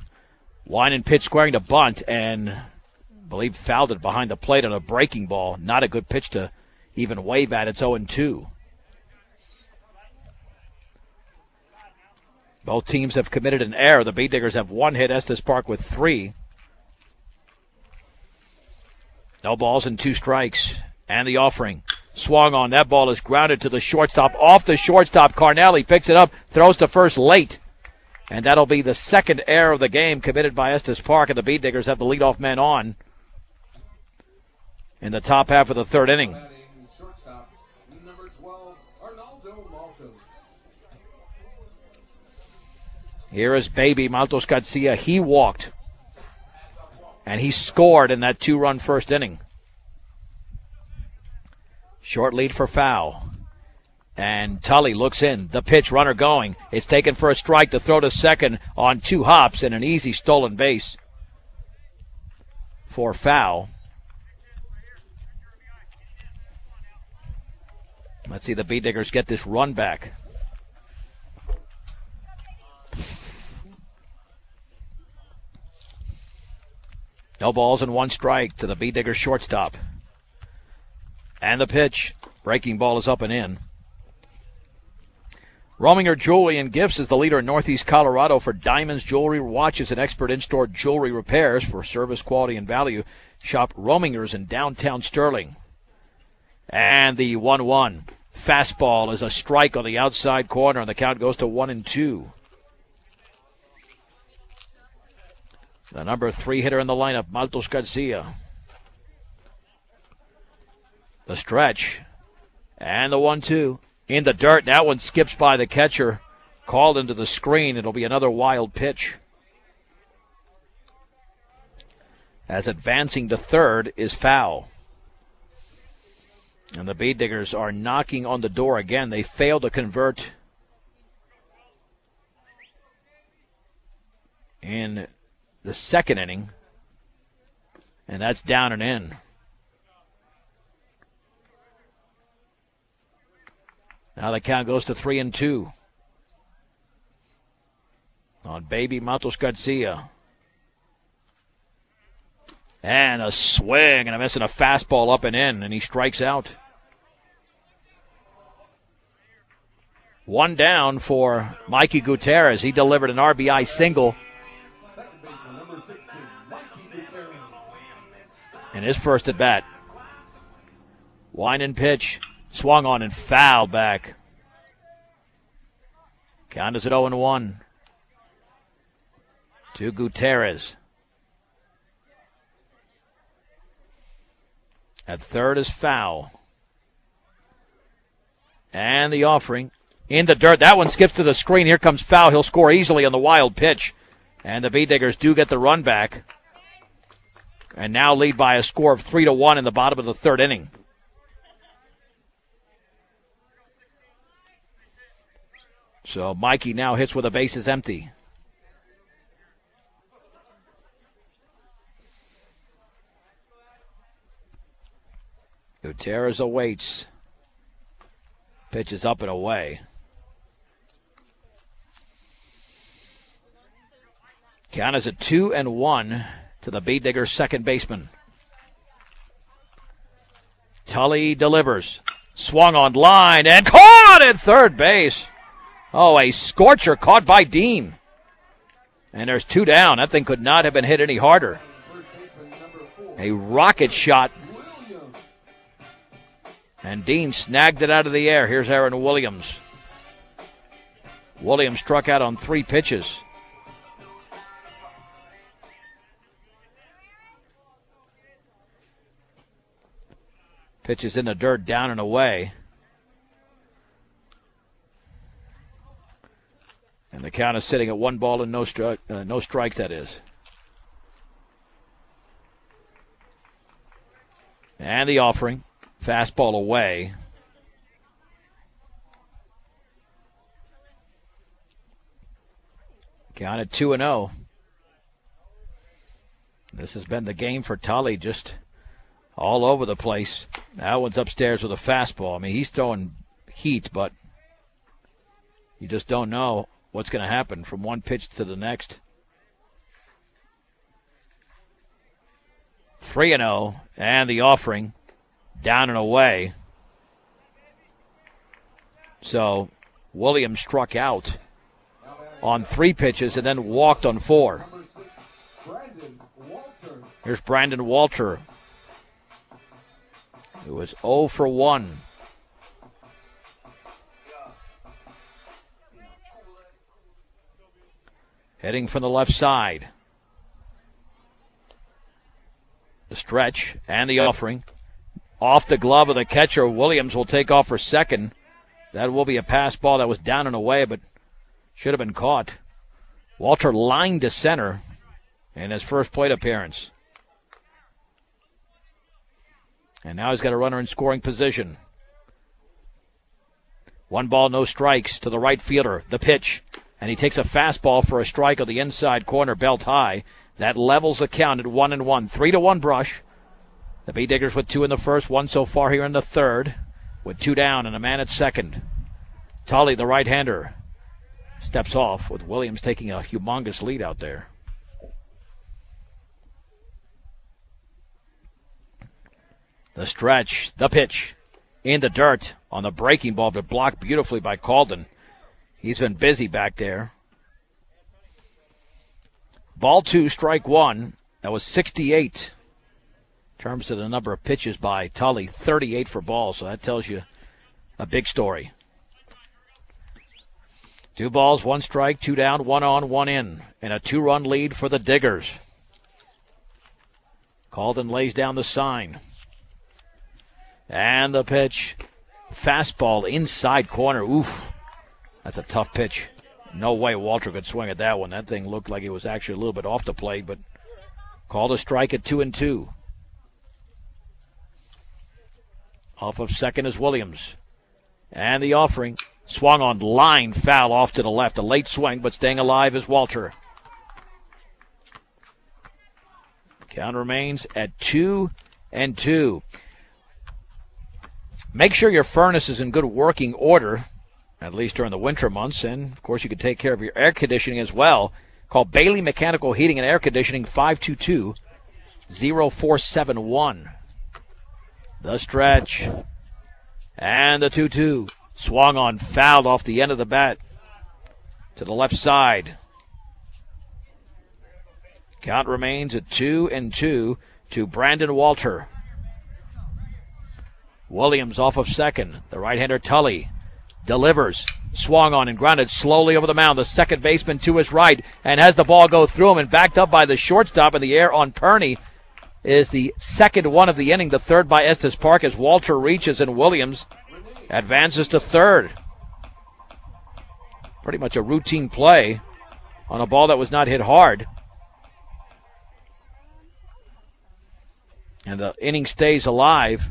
Wine and pitch squaring to bunt, and I believe fouled it behind the plate on a breaking ball. Not a good pitch to even wave at. It's 0-2. Both teams have committed an error. The beat diggers have 1 hit, Estes Park with 3. No balls and 2 strikes. And the offering. Swung on. That ball is grounded to the shortstop. Off the shortstop. Carnelli picks it up. Throws to first late. And that'll be the second error of the game committed by Estes Park. And the beat diggers have the leadoff man on in the top half of the third inning. Here is baby Maltos Garcia. He walked. And he scored in that 2-run first inning. Short lead for foul. And Tully looks in. The pitch, runner going. It's taken for a strike. The throw to second on 2 hops and an easy stolen base for foul. Let's see the beat diggers get this run back. No balls and 1 strike to the beat diggers shortstop. And the pitch. Breaking ball is up and in. Rominger Jewelry and Gifts is the leader in Northeast Colorado for diamonds, jewelry, watches, and expert in-store jewelry repairs. For service, quality, and value, shop Rominger's in downtown Sterling. And the 1-1. Fastball is a strike on the outside corner, and the count goes to 1-2. The number 3 hitter in the lineup, Maltos Garcia. The stretch. And the 1-2. In the dirt. That one skips by the catcher. Called into the screen. It'll be another wild pitch. As advancing to third is foul. And the beat diggers are knocking on the door again. They failed to convert in the second inning. And that's down and in. Now the count goes to 3-2. On baby Maltos Garcia. And a swing and a miss and a fastball up and in, and he strikes out. 1 down for Mikey Gutierrez. He delivered an RBI single in his first at bat. Wine and pitch. Swung on and fouled back. Count is at 0-1 to Gutierrez. At third is foul. And the offering in the dirt. That one skips to the screen. Here comes foul. He'll score easily on the wild pitch. And the beat diggers do get the run back. And now lead by a score of 3-1 in the bottom of the third inning. So Mikey now hits with the bases empty. Gutierrez awaits. Pitch is up and away. Count is at 2-1 to the beat digger's second baseman. Tully delivers. Swung on line and caught at third base. Oh, a scorcher caught by Dean. And there's 2 down. That thing could not have been hit any harder. A rocket shot. And Dean snagged it out of the air. Here's Aaron Williams. Williams struck out on 3 pitches. Pitch is in the dirt, down and away. And the count is sitting at 1 ball and no strikes, that is. And the offering. Fastball away. Count at 2-0. This has been the game for Tully, just all over the place. That one's upstairs with a fastball. I mean, he's throwing heat, but you just don't know what's going to happen from one pitch to the next. 3-0, and the offering down and away. So Williams struck out on 3 pitches and then walked on 4. Here's Brandon Walter. It was 0 for 1. Heading from the left side. The stretch and the offering. Off the glove of the catcher. Williams will take off for second. That will be a pass ball that was down and away, but should have been caught. Walter lined to center in his first plate appearance. And now he's got a runner in scoring position. 1 ball, no strikes to the right fielder. The pitch. And he takes a fastball for a strike on the inside corner, belt high. That levels the count at 1-1. 3-1 Brush. The Bee Diggers with 2 in the first, 1 so far here in the third, with 2 down and a man at second. Tully, the right-hander, steps off with Williams taking a humongous lead out there. The stretch, the pitch, in the dirt on the breaking ball, but blocked beautifully by Calden. He's been busy back there. Ball 2, strike 1. That was 68 in terms of the number of pitches by Tully. 38 for balls, so that tells you a big story. 2 balls, 1 strike, 2 down, 1 on, 1 in. And a 2-run lead for the Diggers. Calden lays down the sign. And the pitch. Fastball inside corner. Oof. That's a tough pitch. No way Walter could swing at that one. That thing looked like it was actually a little bit off the plate, but called a strike at 2-2. Off of second is Williams. And the offering. Swung on line, foul off to the left. A late swing, but staying alive is Walter. Count remains at 2-2. Make sure your furnace is in good working order, at least during the winter months. And, of course, you can take care of your air conditioning as well. Call Bailey Mechanical Heating and Air Conditioning, 522-0471. The stretch. And the 2-2. Swung on, fouled off the end of the bat to the left side. Count remains at 2-2 to Brandon Walter. Williams off of second. The right-hander Tully delivers. Swung on and grounded slowly over the mound. The second baseman to his right and has the ball go through him and backed up by the shortstop in the air on Perney is the second one of the inning. The third by Estes Park as Walter reaches and Williams advances to third. Pretty much a routine play on a ball that was not hit hard. And the inning stays alive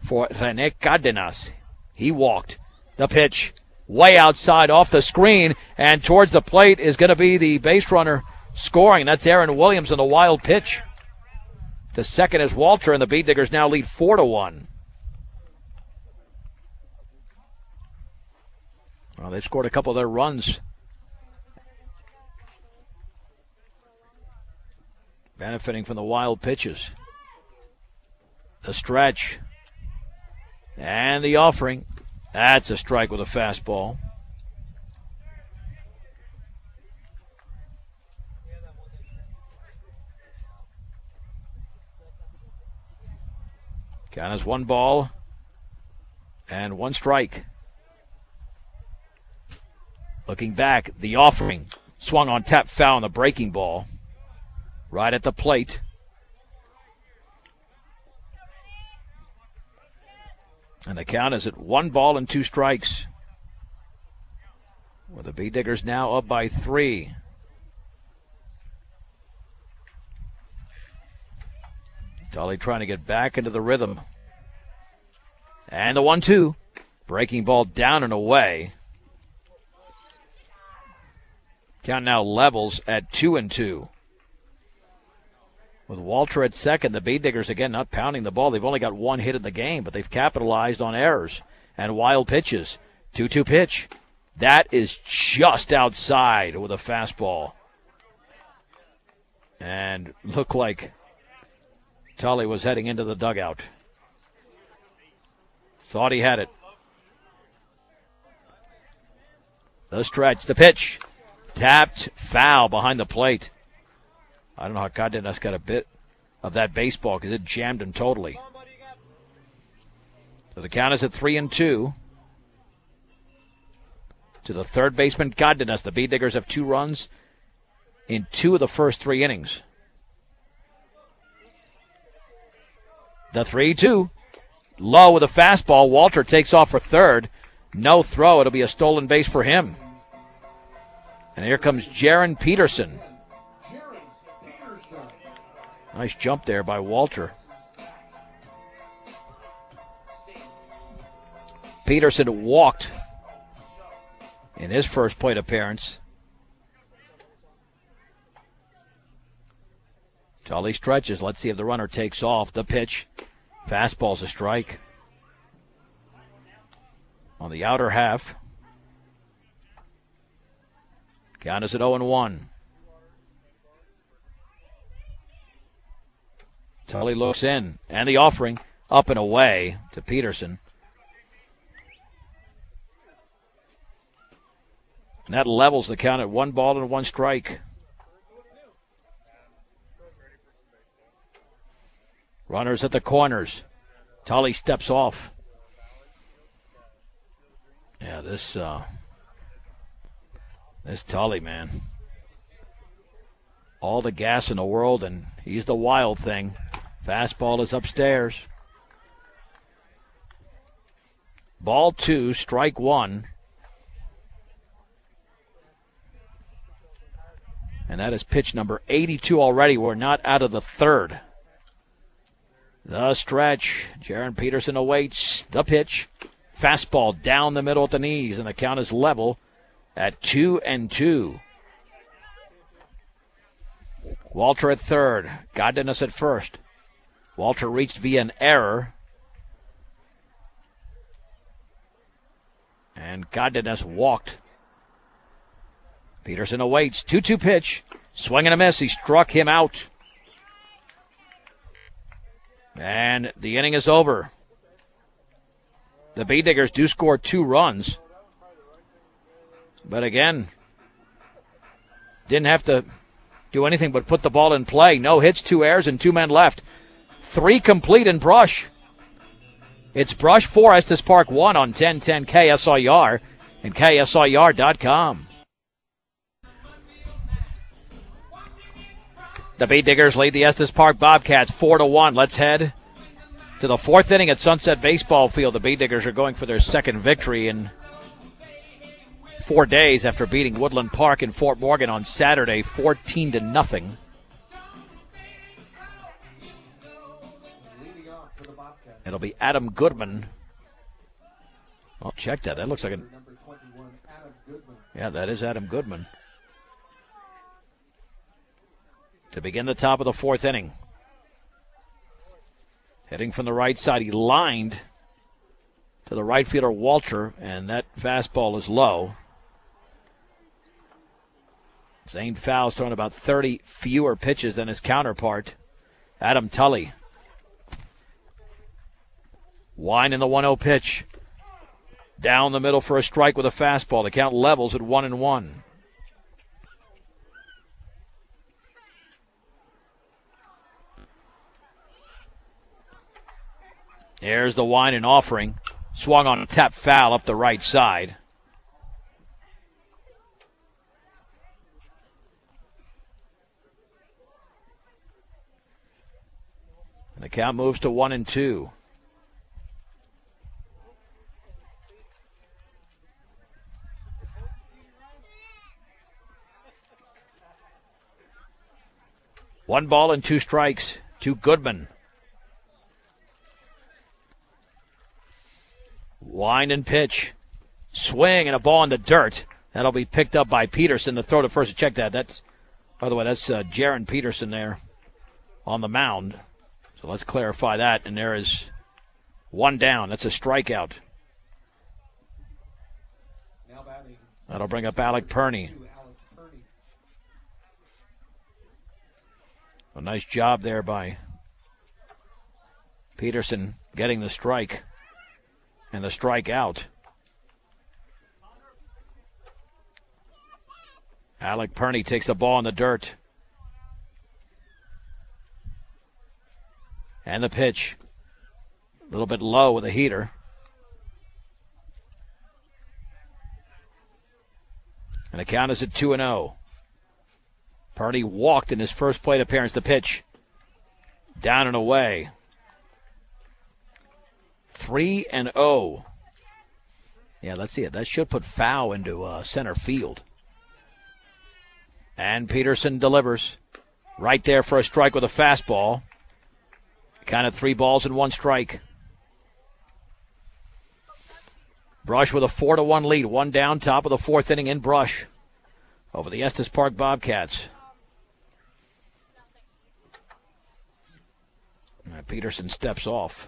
for Rene Cardenas. He walked. The pitch way outside off the screen and towards the plate is going to be the base runner scoring. That's Aaron Williams on the wild pitch. The second is Walter, and the Bee Diggers now lead 4-1. Well, they've scored a couple of their runs. Benefiting from the wild pitches. The stretch. And the offering. That's a strike with a fastball. Count is 1 ball and 1 strike. Looking back, the offering. Swung on, tap foul on the breaking ball. Right at the plate. And the count is at 1 ball and 2 strikes. With the Bee Diggers now up by 3. Tully trying to get back into the rhythm. And the 1-2. Breaking ball down and away. Count now levels at 2-2. With Walter at second, the Bee Diggers again not pounding the ball. They've only got 1 hit in the game, but they've capitalized on errors and wild pitches. 2-2 pitch. That is just outside with a fastball. And looked like Tully was heading into the dugout. Thought he had it. The stretch, the pitch. Tapped, foul behind the plate. I don't know how Cardenas got a bit of that baseball because it jammed him totally. So the count is at 3-2. To the third baseman, Cardenas. The Bee Diggers have 2 runs in 2 of the first 3 innings. The 3-2. Low with a fastball. Walter takes off for third. No throw. It'll be a stolen base for him. And here comes Jaron Peterson. Nice jump there by Walter. Peterson walked in his first plate appearance. Tully stretches. Let's see if the runner takes off. The pitch. Fastball's a strike. On the outer half. Count is at 0-1. Tully looks in. And the offering up and away to Peterson. And that levels the count at 1 ball and 1 strike. Runners at the corners. Tully steps off. Yeah, this Tully, man. All the gas in the world, and he's the wild thing. Fastball is upstairs. Ball 2, strike 1. And that is pitch number 82 already. We're not out of the third. The stretch. Jaron Peterson awaits the pitch. Fastball down the middle at the knees, and the count is level at 2-2. Walter at third. Godinez at first. Walter reached via an error. And Godinez walked. Peterson awaits. 2-2 pitch. Swing and a miss. He struck him out. And the inning is over. The Bee Diggers do score 2 runs. But again, didn't have to do anything but put the ball in play. No hits, 2 errors, and 2 men left. 3 complete in Brush. It's Brush 4, Estes Park 1 on 1010 KSIR and KSIR.com. The Bee Diggers lead the Estes Park Bobcats 4-1. Let's head to the 4th inning at Sunset Baseball Field. The Bee Diggers are going for their second victory in 4 days after beating Woodland Park in Fort Morgan on Saturday 14-0. It'll be Adam Goodman. I'll check that. That looks like yeah, that is Adam Goodman. To begin the top of the 4th inning. Heading from the right side, he lined to the right fielder Walter, and that fastball is low. Zane Fowles thrown about 30 fewer pitches than his counterpart, Adam Tully. Wine in the 1-0 pitch. Down the middle for a strike with a fastball. The count levels at 1-1. There's the Wine and offering. Swung on a tap foul up the right side. And the count moves to 1-2. 1 ball and 2 strikes to Goodman. Wind and pitch. Swing and a ball in the dirt. That'll be picked up by Peterson. The throw to first. Check that. That's, by the way, that's Jaron Peterson there on the mound. So let's clarify that. And there is 1 down. That's a strikeout.
Now batting.
That'll bring up Alec Perney. A nice job there by Peterson getting the strike and the strike out. Alec Perney takes the ball in the dirt. And the pitch. A little bit low with a heater. And the count is at 2-0. Perney walked in his first plate appearance. The pitch. Down and away. 3-0. Yeah, let's see it. That should put foul into center field. And Peterson delivers. Right there for a strike with a fastball. Count of 3 balls and 1 strike. Brush with a 4-1 lead. 1 down, top of the 4th inning in Brush over the Estes Park Bobcats. Peterson steps off.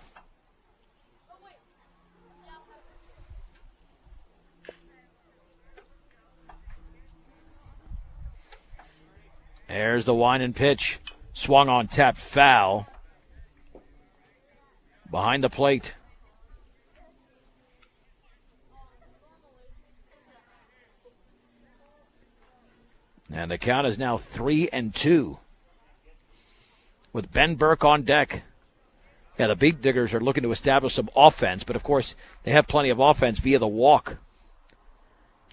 There's the wind and pitch. Swung on, tap, foul. Behind the plate. And the count is now 3-2. With Ben Burke on deck. Yeah, the Beat Diggers are looking to establish some offense, but of course they have plenty of offense via the walk.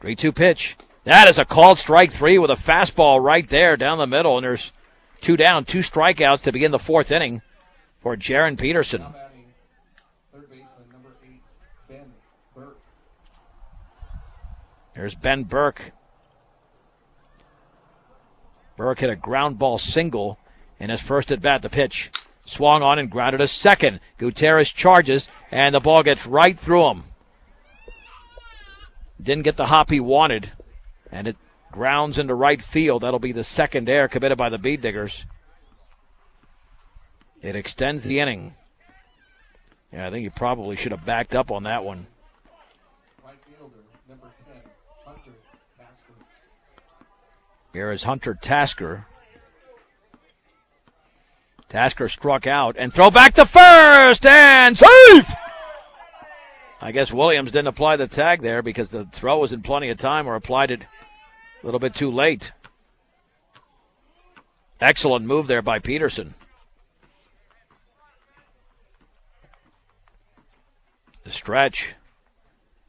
3-2 pitch. That is a called strike 3 with a fastball right there down the middle, and there's 2 down, 2 strikeouts to begin the 4th inning for Jaron Peterson.
Now batting, third baseman, number 8, Ben Burke.
There's Ben Burke. Burke hit a ground ball single in his first at bat. The pitch swung on and grounded to second. Gutierrez charges, and the ball gets right through him. Didn't get the hop he wanted, and it grounds into right field. That'll be the second error committed by the Bead Diggers. It extends the inning. Yeah, I think he probably should have backed up on that one.
Right fielder, number 10, Hunter Tasker.
Here is Hunter Tasker. Tasker struck out and throw back to first and safe! I guess Williams didn't apply the tag there because the throw was in plenty of time, or applied it a little bit too late. Excellent move there by Peterson. The stretch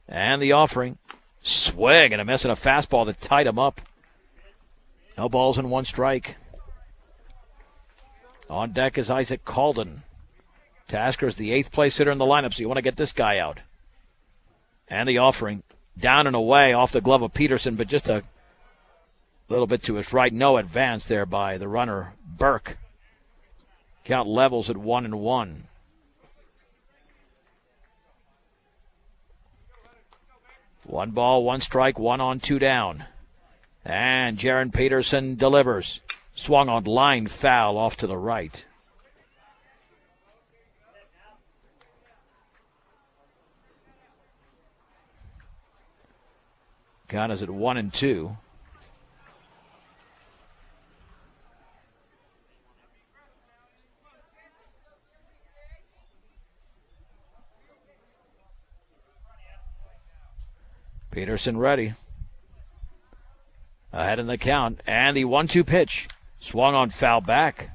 and the offering. Swing and a miss and a fastball that tied him up. No balls and 1 strike. On deck is Isaac Calden. Tasker's the 8th place hitter in the lineup, so you want to get this guy out. And the offering. Down and away off the glove of Peterson, but just a little bit to his right. No advance there by the runner, Burke. Count levels at 1-1. One ball, 1 strike, 1 on, 2 down. And Jaron Peterson delivers. Swung on line foul off to the right. Count is at 1-2. Peterson ready. Ahead in the count. And the 1-2 pitch. Swung on foul back.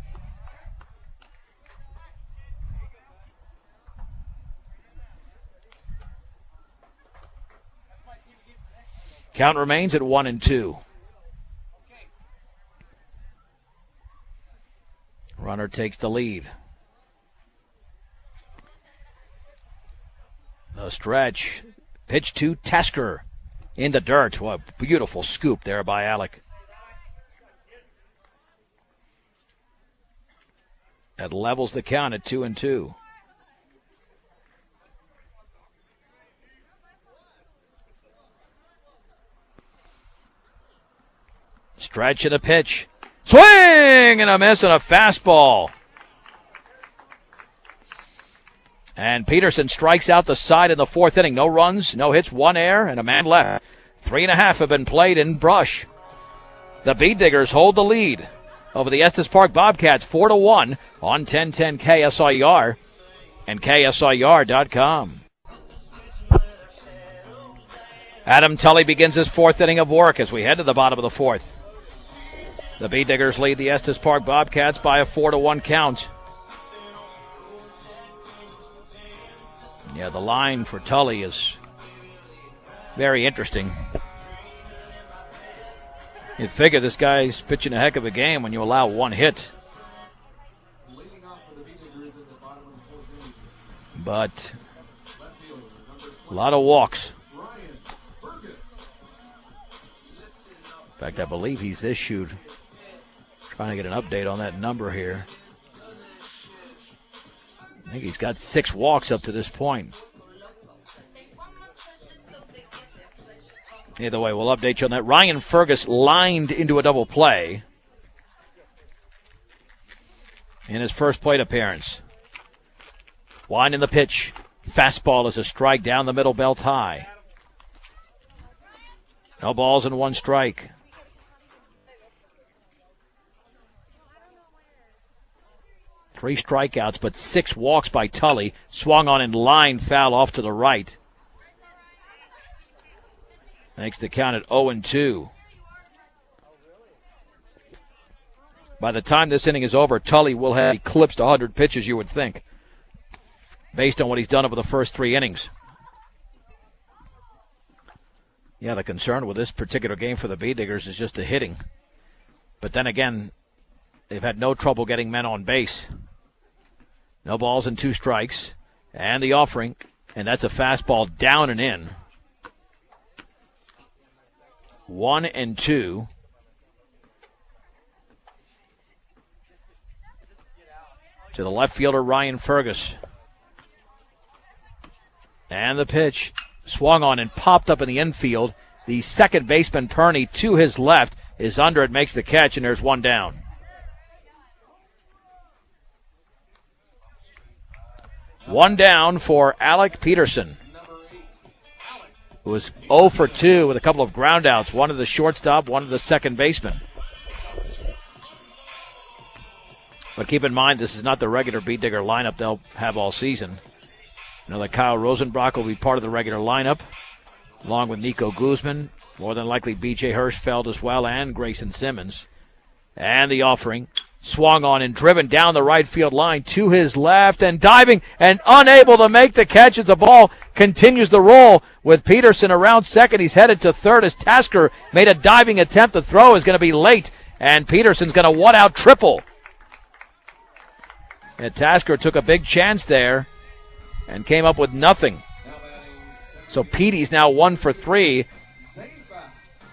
Count remains at 1-2. Runner takes the lead. The stretch. Pitch to Tasker in the dirt. What a beautiful scoop there by Alec. That levels the count at 2-2. Stretch of the pitch. Swing and a miss on a fastball. And Peterson strikes out the side in the fourth inning. No runs, no hits, one error, and a man left. 3.5 have been played in brush. The Bee Diggers hold the lead over the Estes Park Bobcats 4-1 on 1010 KSIR and KSIR.com. Adam Tully begins his fourth inning of work as we head to the bottom of the fourth. The Bee Diggers lead the Estes Park Bobcats by a 4-1 count. Yeah, the line for Tully is very interesting. You'd figure this guy's pitching a heck of a game when you allow one hit. But a lot of walks. In fact, I believe he's issued. Trying to get an update on that number here. I think he's got 6 walks up to this point. Either way, we'll update you on that. Ryan Fergus lined into a double play in his first plate appearance. Winding the pitch. Fastball is a strike down the middle, belt high. No balls and 1 strike. Three strikeouts, but 6 walks by Tully. Swung on and line foul off to the right. Makes the count at 0-2. By the time this inning is over, Tully will have eclipsed 100 pitches, you would think, based on what he's done over the first 3 innings. Yeah, the concern with this particular game for the Bee Diggers is just the hitting. But then again, they've had no trouble getting men on base. No balls and 2 strikes. And the offering, and that's a fastball down and in. 1-2. To the left fielder, Ryan Fergus. And the pitch swung on and popped up in the infield. The second baseman, Perney, to his left, is under it, makes the catch, and there's 1 down. One down for Alec Peterson, who was 0 for 2 with a couple of groundouts, one to the shortstop, one to the second baseman. But keep in mind, this is not the regular Bee Digger lineup they'll have all season. You know that Kyle Rosenbrock will be part of the regular lineup, along with Nico Guzman, more than likely B.J. Hirschfeld as well, and Grayson Simmons. And the offering, swung on and driven down the right field line to his left, and diving and unable to make the catch as the ball continues the roll with Peterson around second. He's headed to third as Tasker made a diving attempt. The throw is going to be late, and Peterson's going to one-out triple. And Tasker took a big chance there and came up with nothing. So Petey's now 1 for 3.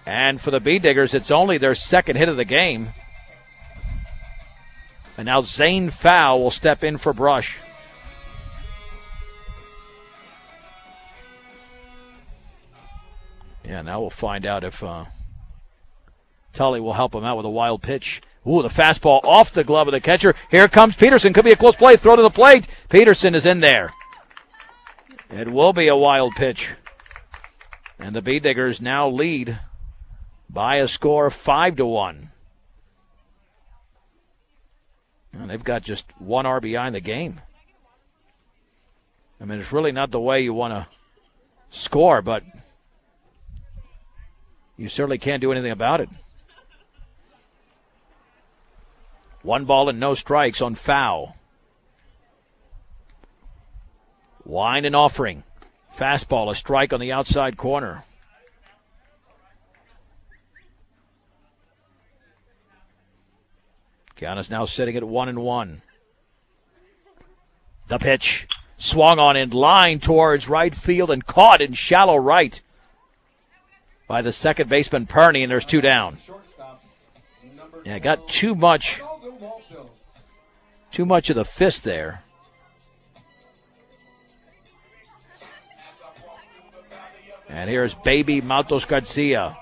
And for the Bee Diggers, it's only their second hit of the game. And now Zane Fow will step in for Brush. Yeah, now we'll find out if Tully will help him out with a wild pitch. Ooh, the fastball off the glove of the catcher. Here comes Peterson. Could be a close play. Throw to the plate. Peterson is in there. It will be a wild pitch. And the Bee Diggers now lead by a score of 5-1. And they've got just 1 RBI in the game. I mean, it's really not the way you want to score, but you certainly can't do anything about it. 1 ball and no strikes on Foul. Wind and offering. Fastball, a strike on the outside corner. Count is now sitting at 1-1. The pitch swung on in line towards right field and caught in shallow right by the second baseman Perney, and there's 2 down. Yeah, got too much too much of the fist there. And here's baby Maltos Garcia.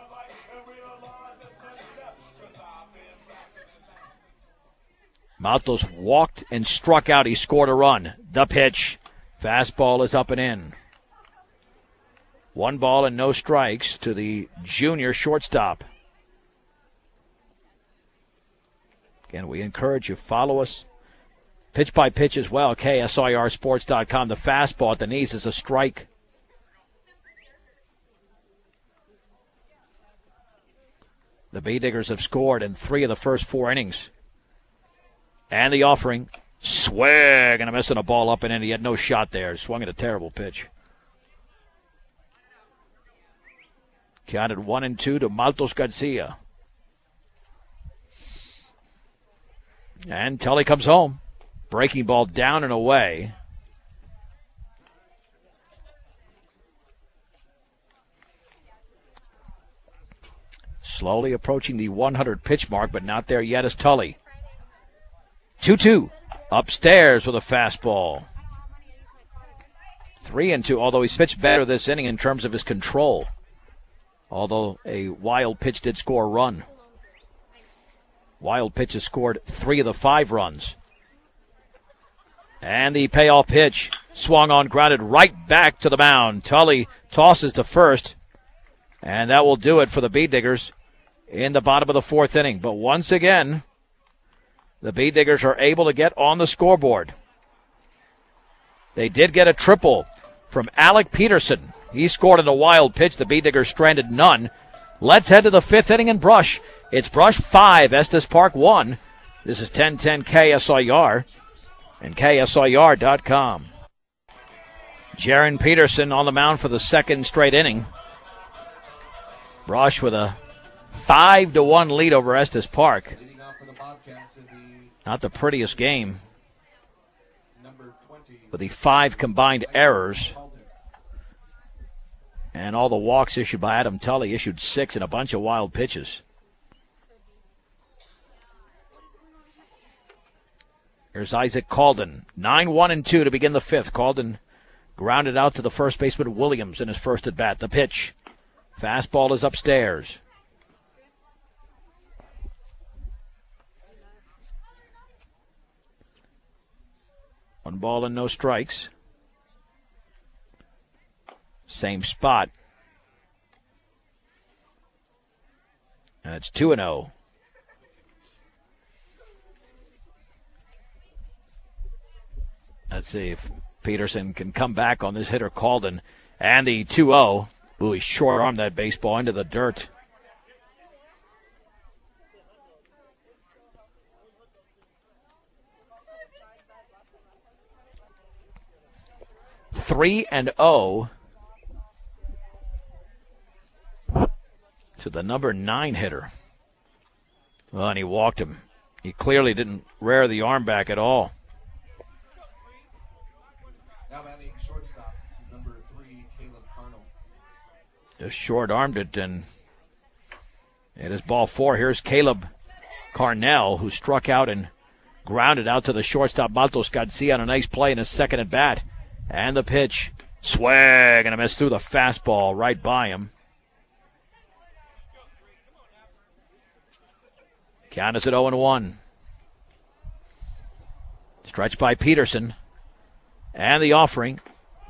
Maltos walked and struck out. He scored a run. The pitch. Fastball is up and in. 1 ball and no strikes to the junior shortstop. Again, we encourage you, follow us. Pitch by pitch as well, KSIRsports.com. The fastball at the knees is a strike. The Bee Diggers have scored in 3 of the first 4 innings. And the offering. Swing and a miss on a ball up and in. He had no shot there. Swung at a terrible pitch. Counted 1-2 to Maltos Garcia. And Tully comes home. Breaking ball down and away. Slowly approaching the 100 pitch mark, but not there yet is Tully. 2-2. Upstairs with a fastball. 3-2, although he's pitched better this inning in terms of his control. Although a wild pitch did score a run. Wild pitch has scored 3 of the 5 runs. And the payoff pitch swung on, grounded right back to the mound. Tully tosses to first. And that will do it for the Bee Diggers in the bottom of the 4th inning. But once again, the Bee Diggers are able to get on the scoreboard. They did get a triple from Alec Peterson. He scored in a wild pitch. The Bee Diggers stranded none. Let's head to the 5th inning and Brush. It's Brush 5, Estes Park 1. This is 1010 KSIR and KSIR.com. Jaron Peterson on the mound for the 2nd straight inning. Brush with a 5-1 lead over Estes Park. Not the prettiest game, with the 5 combined errors. And all the walks issued by Adam Tully, issued 6 and a bunch of wild pitches. Here's Isaac Calden. 9-1-2 to begin the 5th. Calden grounded out to the first baseman Williams in his first at bat. The pitch. Fastball is upstairs. One ball and no strikes. Same spot. And it's 2-0. Let's see if Peterson can come back on this hitter Calden. And the 2-0. Ooh, he short-armed that baseball into the dirt. Three and 0 to the number 9 hitter. Well, and he walked him. He clearly didn't rear the arm back at all.
Now batting shortstop, number 3, Caleb Carnell.
Just short-armed it, and it is ball 4. Here's Caleb Carnell, who struck out and grounded out to the shortstop, Maltos Garcia, on a nice play in his second at bat. And the pitch. Swing and a miss through the fastball right by him. Count is at 0-1. Stretched by Peterson. And the offering.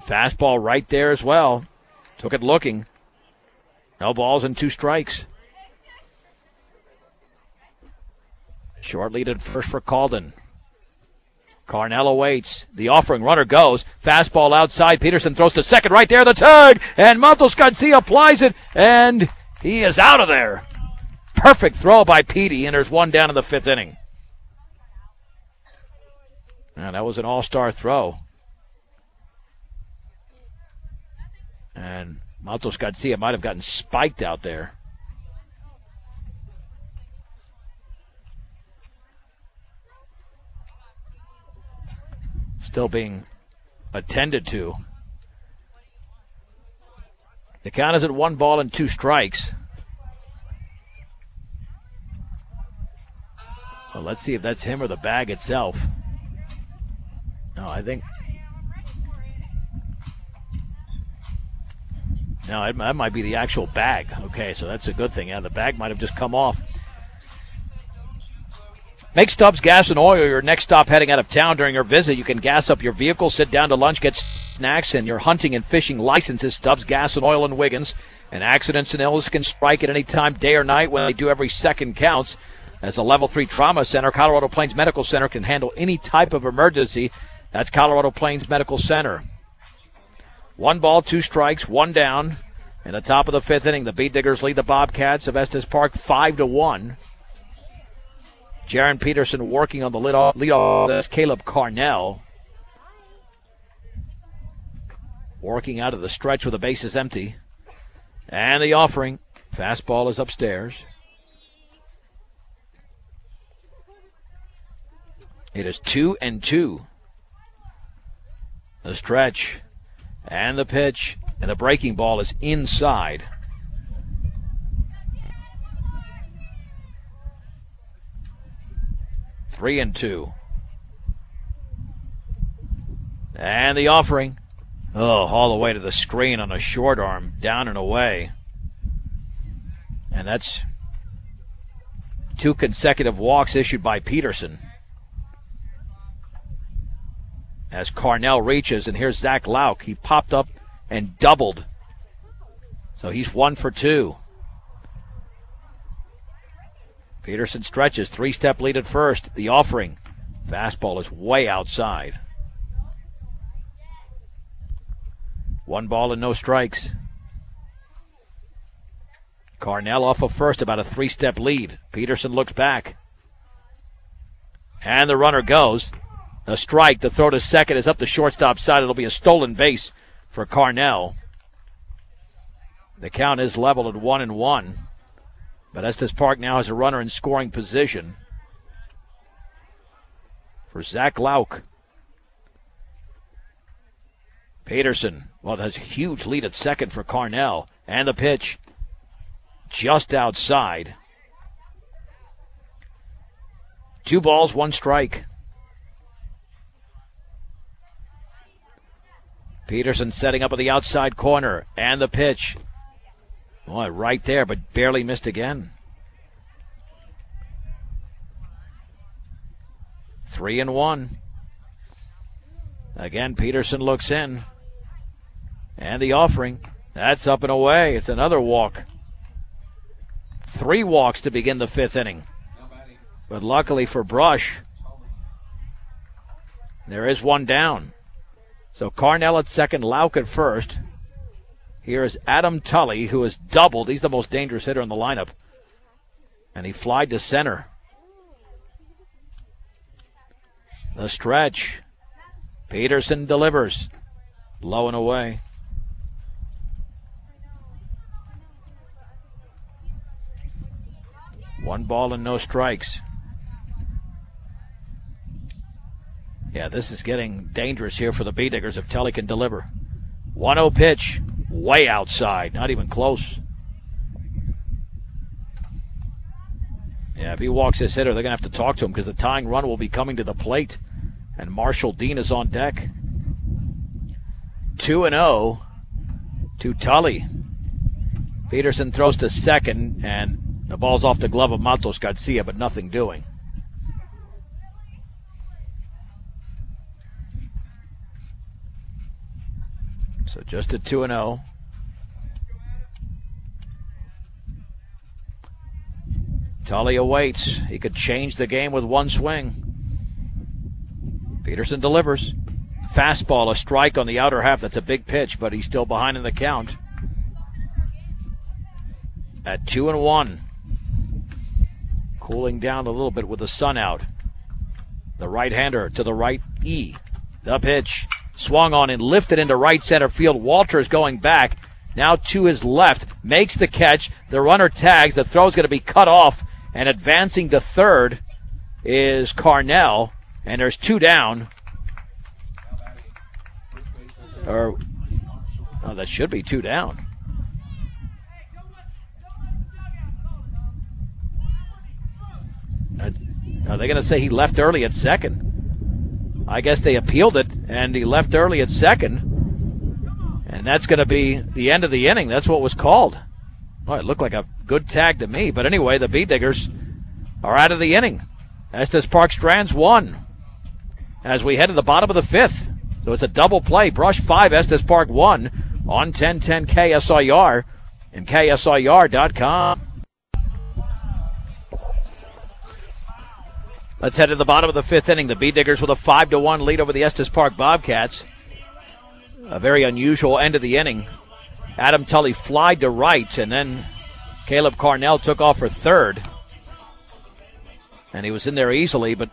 Fastball right there as well. Took it looking. No balls and 2 strikes. Short lead at first for Calden. Carnell awaits. The offering runner goes. Fastball outside. Peterson throws to second. Right there, the tag. And Maltos Garcia applies it. And he is out of there. Perfect throw by Petey. And there's 1 down in the 5th inning. And that was an all-star throw. And Maltos Garcia might have gotten spiked out there. Still being attended to. The count is at 1 ball and 2 strikes. Well, let's see if that's him or the bag itself. No, I think. No, that might be the actual bag. Okay, so that's a good thing. Yeah, the bag might have just come off. Make Stubbs Gas and Oil your next stop heading out of town during your visit. You can gas up your vehicle, sit down to lunch, get snacks, and your hunting and fishing licenses. Stubbs Gas and Oil in Wiggins. And accidents and illness can strike at any time, day or night. When they do, every second counts. As a Level 3 Trauma Center, Colorado Plains Medical Center can handle any type of emergency. That's Colorado Plains Medical Center. 1 ball, 2 strikes, 1 down. In the top of the 5th inning, the Bee Diggers lead the Bobcats of Estes Park 5-1. Jaron Peterson working on the leadoff. That's Caleb Carnell. Working out of the stretch with the bases empty. And the offering. Fastball is upstairs. It is 2-2. The stretch. And the pitch. And the breaking ball is inside. 3-2. And the offering. Oh, all the way to the screen on a short arm. Down and away. And that's 2 consecutive walks issued by Peterson. As Carnell reaches, and here's Zach Lauk. He popped up and doubled. So he's 1 for 2. Peterson stretches, 3-step lead at first. The offering. Fastball is way outside. 1 ball and no strikes. Carnell off of first, about a 3-step lead. Peterson looks back. And the runner goes. A strike. The throw to second is up the shortstop side. It'll be a stolen base for Carnell. The count is leveled at 1-1. But Estes Park now has a runner in scoring position for Zach Lauk. Peterson, well, that's a huge lead at second for Carnell. And the pitch just outside. 2 balls, 1 strike. Peterson setting up at the outside corner. And the pitch. Boy, right there, but barely missed again. 3-1. Again, Peterson looks in. And the offering. That's up and away. It's another walk. 3 walks to begin the 5th inning. But luckily for Brush, there is 1 down. So Carnell at second, Lauk at first. Here is Adam Tully, who has doubled. He's the most dangerous hitter in the lineup. And he flied to center. The stretch. Peterson delivers. Low and away. One ball and no strikes. Yeah, this is getting dangerous here for the Bee Diggers if Tully can deliver. 1-0 pitch. Way outside. Not even close. Yeah, if he walks this hitter, they're going to have to talk to him because the tying run will be coming to the plate. And Marshall Dean is on deck. 2-0 to Tully. Peterson throws to second, and the ball's off the glove of Matos Garcia, but nothing doing. So just a 2-0. Tully awaits. He could change the game with 1 swing. Peterson delivers. Fastball, a strike on the outer half. That's a big pitch, but he's still behind in the count. At 2-1. Cooling down a little bit with the sun out. The right-hander to the right E. The pitch. Swung on and lifted into right center field. Walters going back. Now to his left. Makes the catch. The runner tags. The throw's going to be cut off. And advancing to third is Carnell. And there's 2 down. Oh, that should be 2 down. Are they going to say he left early at second? I guess they appealed it, and he left early at second. And that's going to be the end of the inning. That's what was called. Well, it looked like a good tag to me. But anyway, the B-Diggers are out of the inning. Estes Park Strands 1 as we head to the bottom of the 5th. So it's a double play. Brush 5, Estes Park 1 on 1010 KSIR and KSIR.com. Let's head to the bottom of the 5th inning. The B-Diggers with a 5-1 lead over the Estes Park Bobcats. A very unusual end of the inning. Adam Tully flied to right, and then Caleb Carnell took off for third. And he was in there easily, but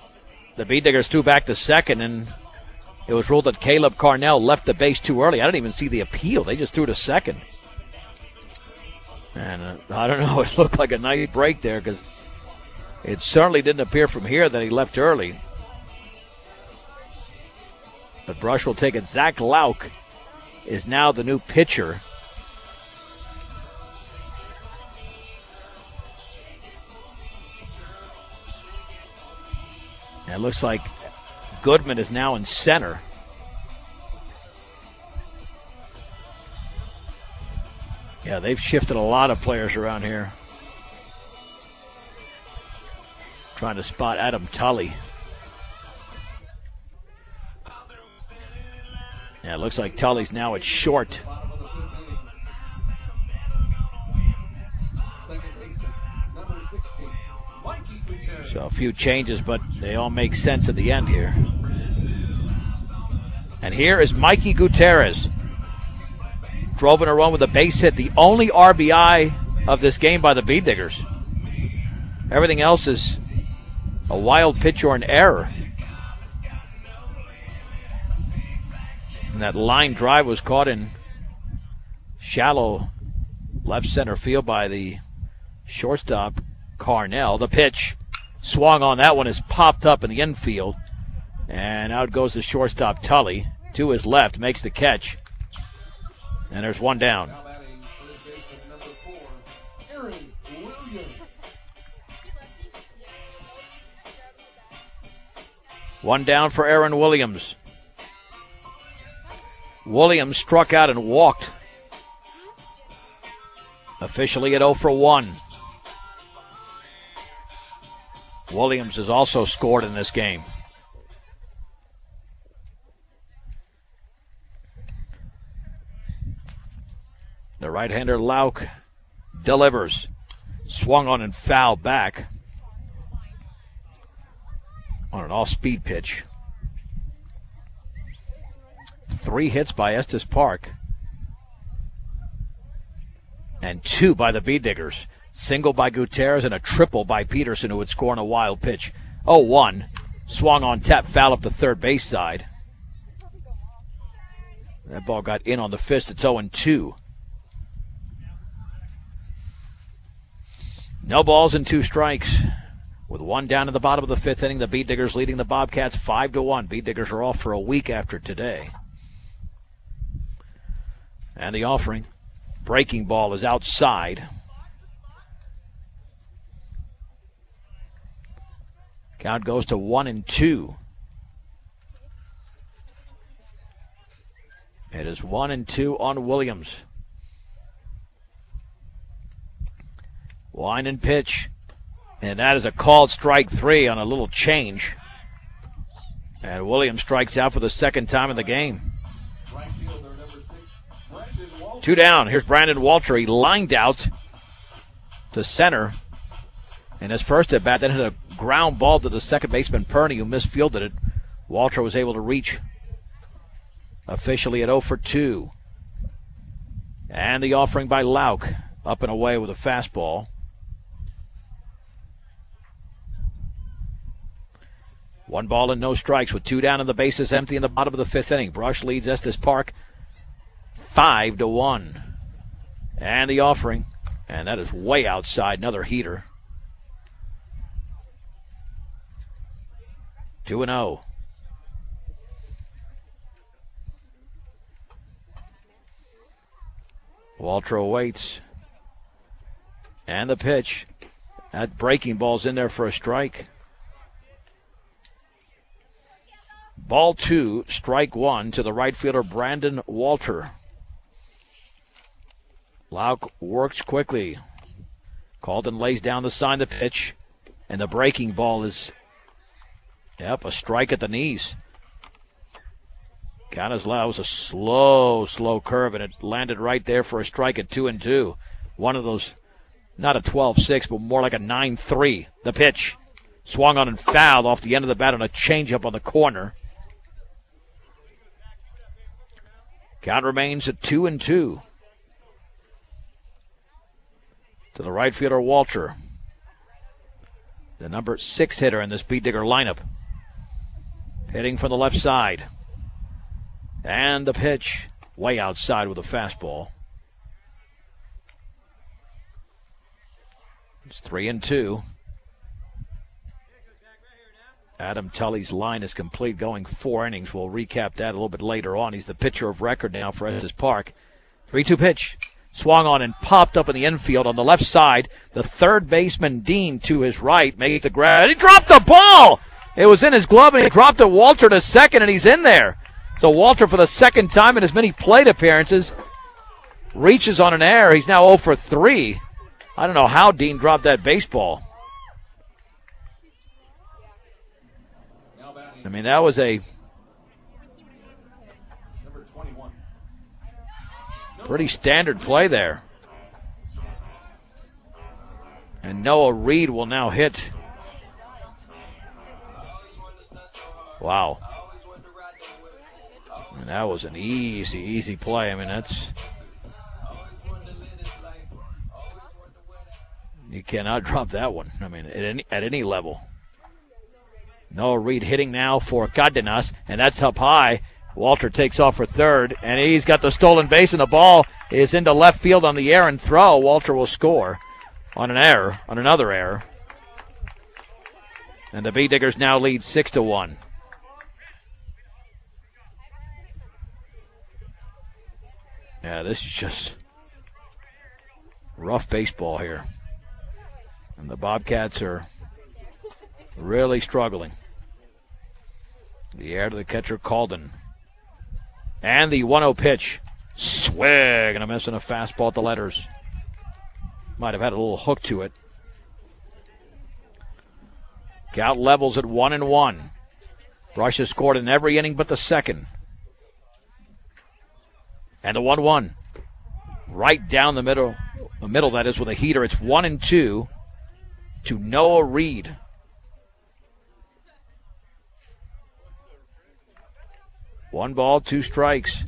the B-Diggers threw back to second, and it was ruled that Caleb Carnell left the base too early. I didn't even see the appeal. They just threw to second. And I don't know, it looked like a nice break there because it certainly didn't appear from here that he left early. But Brush will take it. Zach Lauk is now the new pitcher. And it looks like Goodman is now in center. Yeah, they've shifted a lot of players around here. Trying to spot Adam Tully. Yeah, it looks like Tully's now at short. So a few changes, but they all make sense at the end here. And here is Mikey Gutierrez. Drove in a run with a base hit. The only RBI of this game by the B-Diggers. Everything else is a wild pitch or an error. And that line drive was caught in shallow left center field by the shortstop, Carnell. The pitch swung on. That one is popped up in the infield. And out goes the shortstop, Tully, to his left, makes the catch. And there's one down. One down for Aaron Williams. Williams struck out and walked. Officially at 0 for 1. Williams has also scored in this game. The right-hander Lauk delivers. Swung on and fouled back on an off-speed pitch. 3 hits by Estes Park. And 2 by the B-Diggers. Single by Gutierrez and a triple by Peterson, who would score on a wild pitch. 0-1. Swung on, tap, foul up the third base side. That ball got in on the fist. It's 0-2. No balls and 2 strikes. With 1 down at the bottom of the 5th inning, the B-Diggers leading the Bobcats 5-1. B-Diggers are off for a week after today. And the offering. Breaking ball is outside. Count goes to 1-2. It is 1-2 on Williams. Line and pitch. And that is a called strike 3 on a little change. And Williams strikes out for the second time in the game. 2 down. Here's Brandon Walter. He lined out to center. And his first at bat, then hit a ground ball to the second baseman, Perney, who misfielded it. Walter was able to reach. Officially at 0 for 2. And the offering by Lauk. Up and away with a fastball. 1 ball and no strikes with 2 down and the bases empty in the bottom of the 5th inning. Brush leads Estes Park 5-1. And the offering. And that is way outside. Another heater. 2-0. Walter awaits. And the pitch. That breaking ball's in there for a strike. Ball 2, strike 1 to the right fielder, Brandon Walter. Lauk works quickly. Calden lays down the sign, the pitch, and the breaking ball is, a strike at the knees. Kanislau was a slow curve, and it landed right there for a strike at 2-2. One of those, not a 12-6, but more like a 9-3. The pitch swung on and fouled off the end of the bat on a changeup on the corner. Count remains at 2-2. To the right fielder, Walter, the number 6 hitter in this Beat Digger lineup. Hitting from the left side. And the pitch way outside with a fastball. It's 3-2. Adam Tully's line is complete, going 4 innings. We'll recap that a little bit later on. He's the pitcher of record now for Estes Park. 3-2 pitch. Swung on and popped up in the infield on the left side. The third baseman, Dean, to his right, makes the grab. He dropped the ball! It was in his glove, and he dropped it. Walter to second, and he's in there. So Walter, for the second time in as many plate appearances, reaches on an error. He's now 0 for 3. I don't know how Dean dropped that baseball. I mean, that was a pretty standard play there. And Noah Reed will now hit. Wow. And that was an easy play. I mean, that's... You cannot drop that one. I mean, at any level. Noah Reed hitting now for Cardenas, and that's up high. Walter takes off for third, and he's got the stolen base, and the ball is into left field on the errant throw. Walter will score on an error, on another error. And the Beat Diggers now lead 6-1. Yeah, this is just rough baseball here. And the Bobcats are really struggling. The air to the catcher, Calden. And the 1-0 pitch. Swing and a miss and a fastball at the letters. Might have had a little hook to it. Count levels at 1-1. Brush has scored in every inning but the second. And the 1-1. Right down the middle, that is, with a heater. It's 1-2 to Noah Reed. One ball, 2 strikes.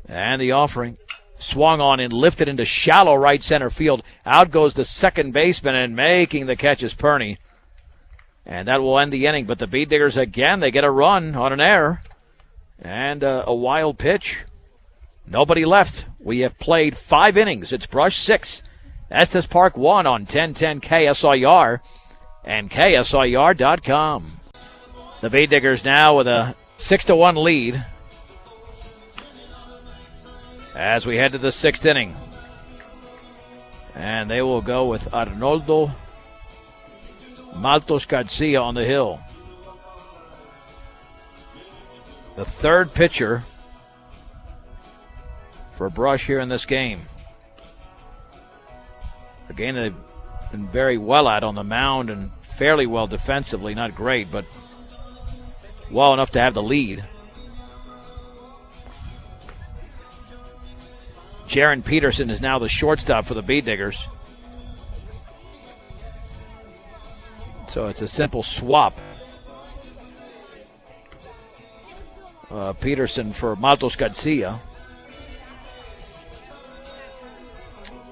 And the offering swung on and lifted into shallow right center field. Out goes the second baseman, and making the catch is Perney. And that will end the inning. But the Beat Diggers, again, they get a run on an error. And a wild pitch. Nobody left. We have played 5 innings. It's Brush 6. Estes Park 1 on 1010 KSIR and KSIR.com. The Beat Diggers now with a 6-1 lead as we head to the 6th inning. And they will go with Arnoldo Maltos Garcia on the hill. The third pitcher for Brush here in this game. A game they've been very well at on the mound and fairly well defensively. Not great, but well enough to have the lead. Jaron Peterson is now the shortstop for the Beat Diggers. So it's a simple swap. Peterson for Maltos Garcia.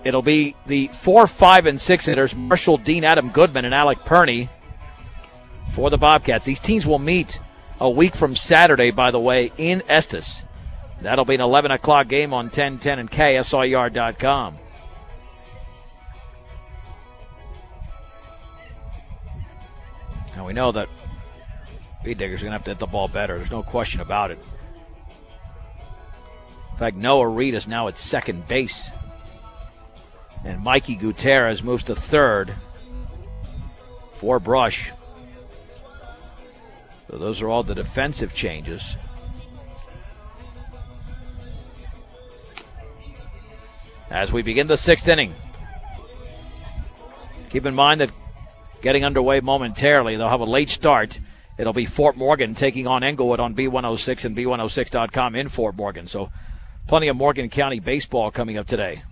It'll be the 4, 5, and 6 hitters, Marshall, Dean, Adam Goodman, and Alec Perney for the Bobcats. These teams will meet a week from Saturday, by the way, in Estes. That'll be an 11 o'clock game on 1010 and KSIR.com. Now we know that Beat Diggers are going to have to hit the ball better. There's no question about it. In fact, Noah Reed is now at second base. And Mikey Gutierrez moves to third for Brush. So those are all the defensive changes. As we begin the 6th inning. Keep in mind that getting underway momentarily, they'll have a late start. It'll be Fort Morgan taking on Englewood on B106 and B106.com in Fort Morgan. So plenty of Morgan County baseball coming up today,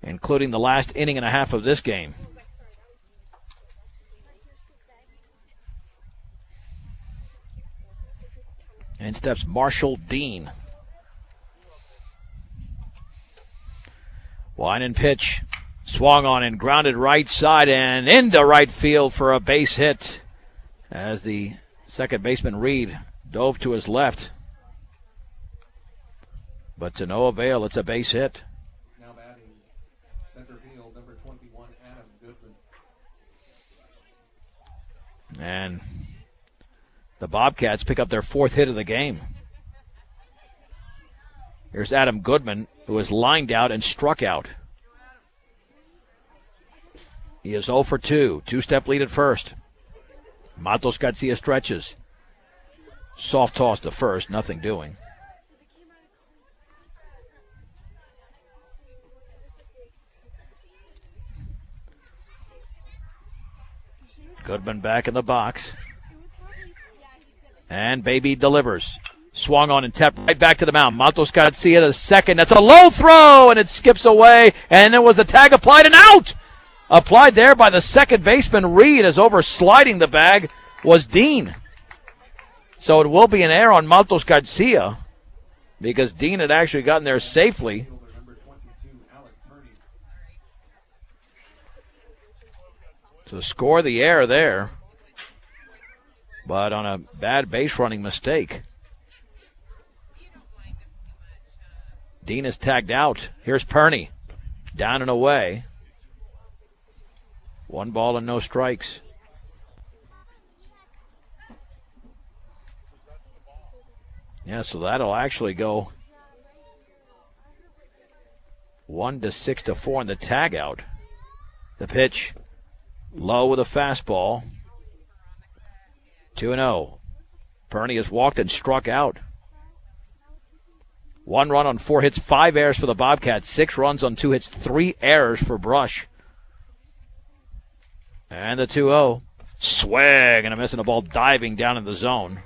including the last inning and a half of this game. In steps Marshall Dean. Line and pitch. Swung on and grounded right side and into right field for a base hit as the second baseman Reed dove to his left. But to no avail, it's a base hit.
Now batting center field, number 21, Adam Goodman.
And the Bobcats pick up their 4th hit of the game. Here's Adam Goodman, who was lined out and struck out. He is 0 for 2. Two-step lead at first. Matos Garcia stretches. Soft toss to first, nothing doing. Goodman back in the box. And Baby delivers. Swung on and tapped right back to the mound. Matos Garcia to second. That's a low throw, and it skips away. And then was the tag applied and out. Applied there by the second baseman Reed, as over sliding the bag was Dean. So it will be an error on Matos Garcia because Dean had actually gotten there safely. To score the error there, but on a bad base running mistake. Dean is tagged out. Here's Perney. Down and away. 1 ball and no strikes. Yeah, so that'll actually go 1 to 6 to 4 in the tag out. The pitch low with a fastball. 2-0. Perney has walked and struck out. 1 run on 4 hits, 5 errors for the Bobcats. 6 runs on 2 hits, 3 errors for Brush. And the 2-0. Swing and a miss, and a ball diving down in the zone.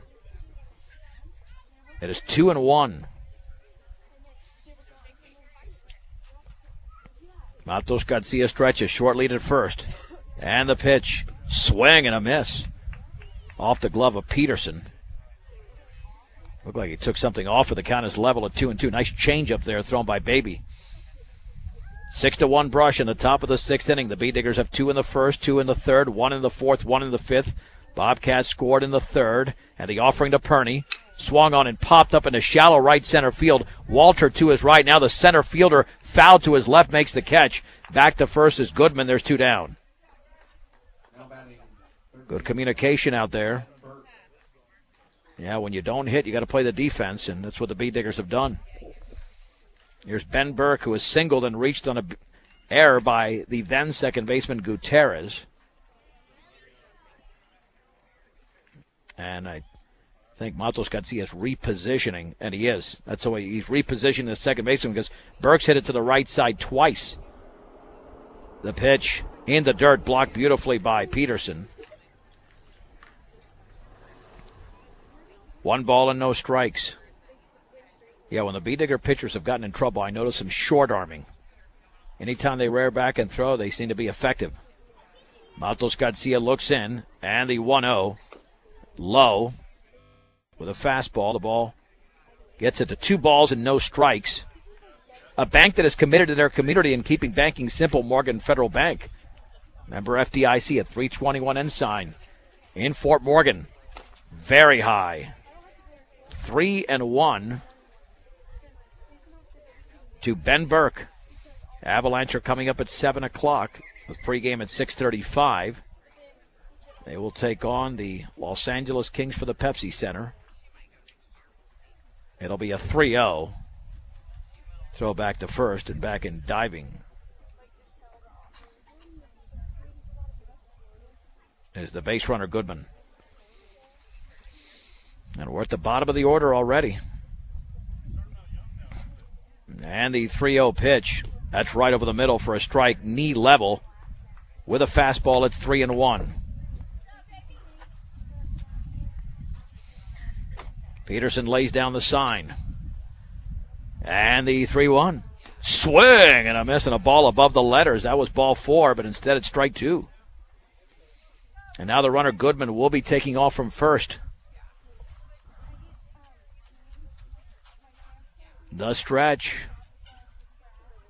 It is 2-1. Matos Garcia stretches, short lead at first. And the pitch. Swing and a miss. Off the glove of Peterson. Looked like he took something off with the count is level at 2-2. Nice change up there thrown by Baby. 6-1 Brush in the top of the 6th inning. The Bee Diggers have 2 in the first, 2 in the third, 1 in the fourth, 1 in the fifth. Bobcats scored in the third, and the offering to Perney. Swung on and popped up into shallow right center field. Walter to his right. Now the center fielder fouled to his left makes the catch. Back to first is Goodman. There's 2 down. Good communication out there. Yeah, when you don't hit, you got to play the defense, and that's what the Bee Diggers have done. Here's Ben Burke, who was singled and reached on an error by the then second baseman Gutierrez. And I think Matos Garcia is repositioning, and he is. That's the way he's repositioning the second baseman because Burke's hit it to the right side twice. The pitch in the dirt, blocked beautifully by Peterson. 1 ball and no strikes. Yeah, when the Bee Digger pitchers have gotten in trouble, I notice some short arming. Anytime they rear back and throw, they seem to be effective. Matos Garcia looks in, and the 1-0 low with a fastball. The ball gets it to 2 balls and no strikes. A bank that is committed to their community and keeping banking simple, Morgan Federal Bank. Member FDIC at 321 Ensign in Fort Morgan. Very high. 3-1 to Ben Burke. Avalanche are coming up at 7 o'clock. The pregame at 6:35. They will take on the Los Angeles Kings for the Pepsi Center. It'll be a 3-0. Throw back to first and back in diving is the base runner Goodman. we're at the bottom of the order already. And the 3-0 pitch. That's right over the middle for a strike, knee level. With a fastball, it's 3-1. Peterson lays down the sign. And the 3-1. Swing and a miss and a ball above the letters. That was ball 4, but instead it's strike 2. And now the runner Goodman will be taking off from first. The stretch.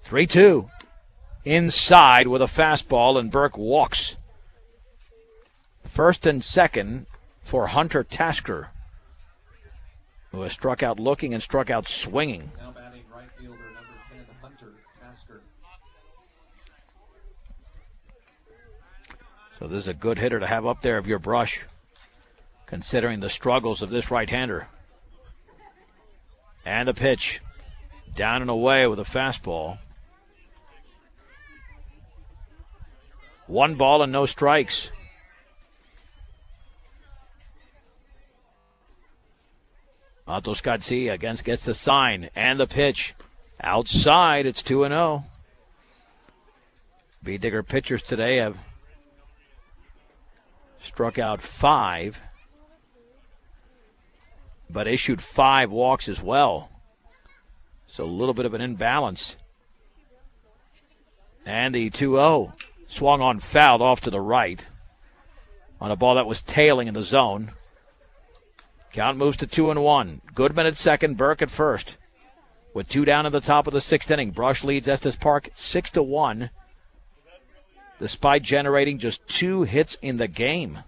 3-2. Inside with a fastball, and Burke walks. First and second for Hunter Tasker, who has struck out looking and struck out swinging.
Now batting right fielder number 10, Hunter Tasker.
So this is a good hitter to have up there of your brush, considering the struggles of this right-hander. And the pitch. Down and away with a fastball. 1 ball and no strikes. Matos Garcia gets the sign and the pitch. Outside, it's 2-0. B-Digger pitchers today have struck out 5, but issued 5 walks as well. So a little bit of an imbalance. And the 2-0 swung on, fouled off to the right on a ball that was tailing in the zone. Count moves to 2-1. Goodman at second, Burke at first. With 2 down in the top of the 6th inning, Brush leads Estes Park 6-1, despite generating just 2 hits in the game.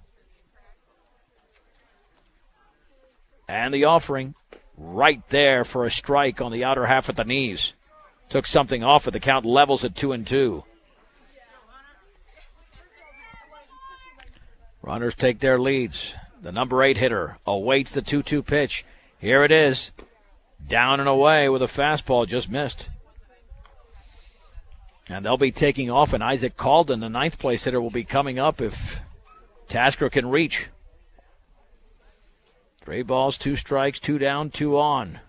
And the offering right there for a strike on the outer half of the knees. Took something off it. The count levels at 2-2. Runners take their leads. The number 8 hitter awaits the 2-2 pitch. Here it is. Down and away with a fastball, just missed. And they'll be taking off, and Isaac Calden, the 9th place hitter, will be coming up if Tasker can reach. 3 balls, 2 strikes, 2 down, 2 on.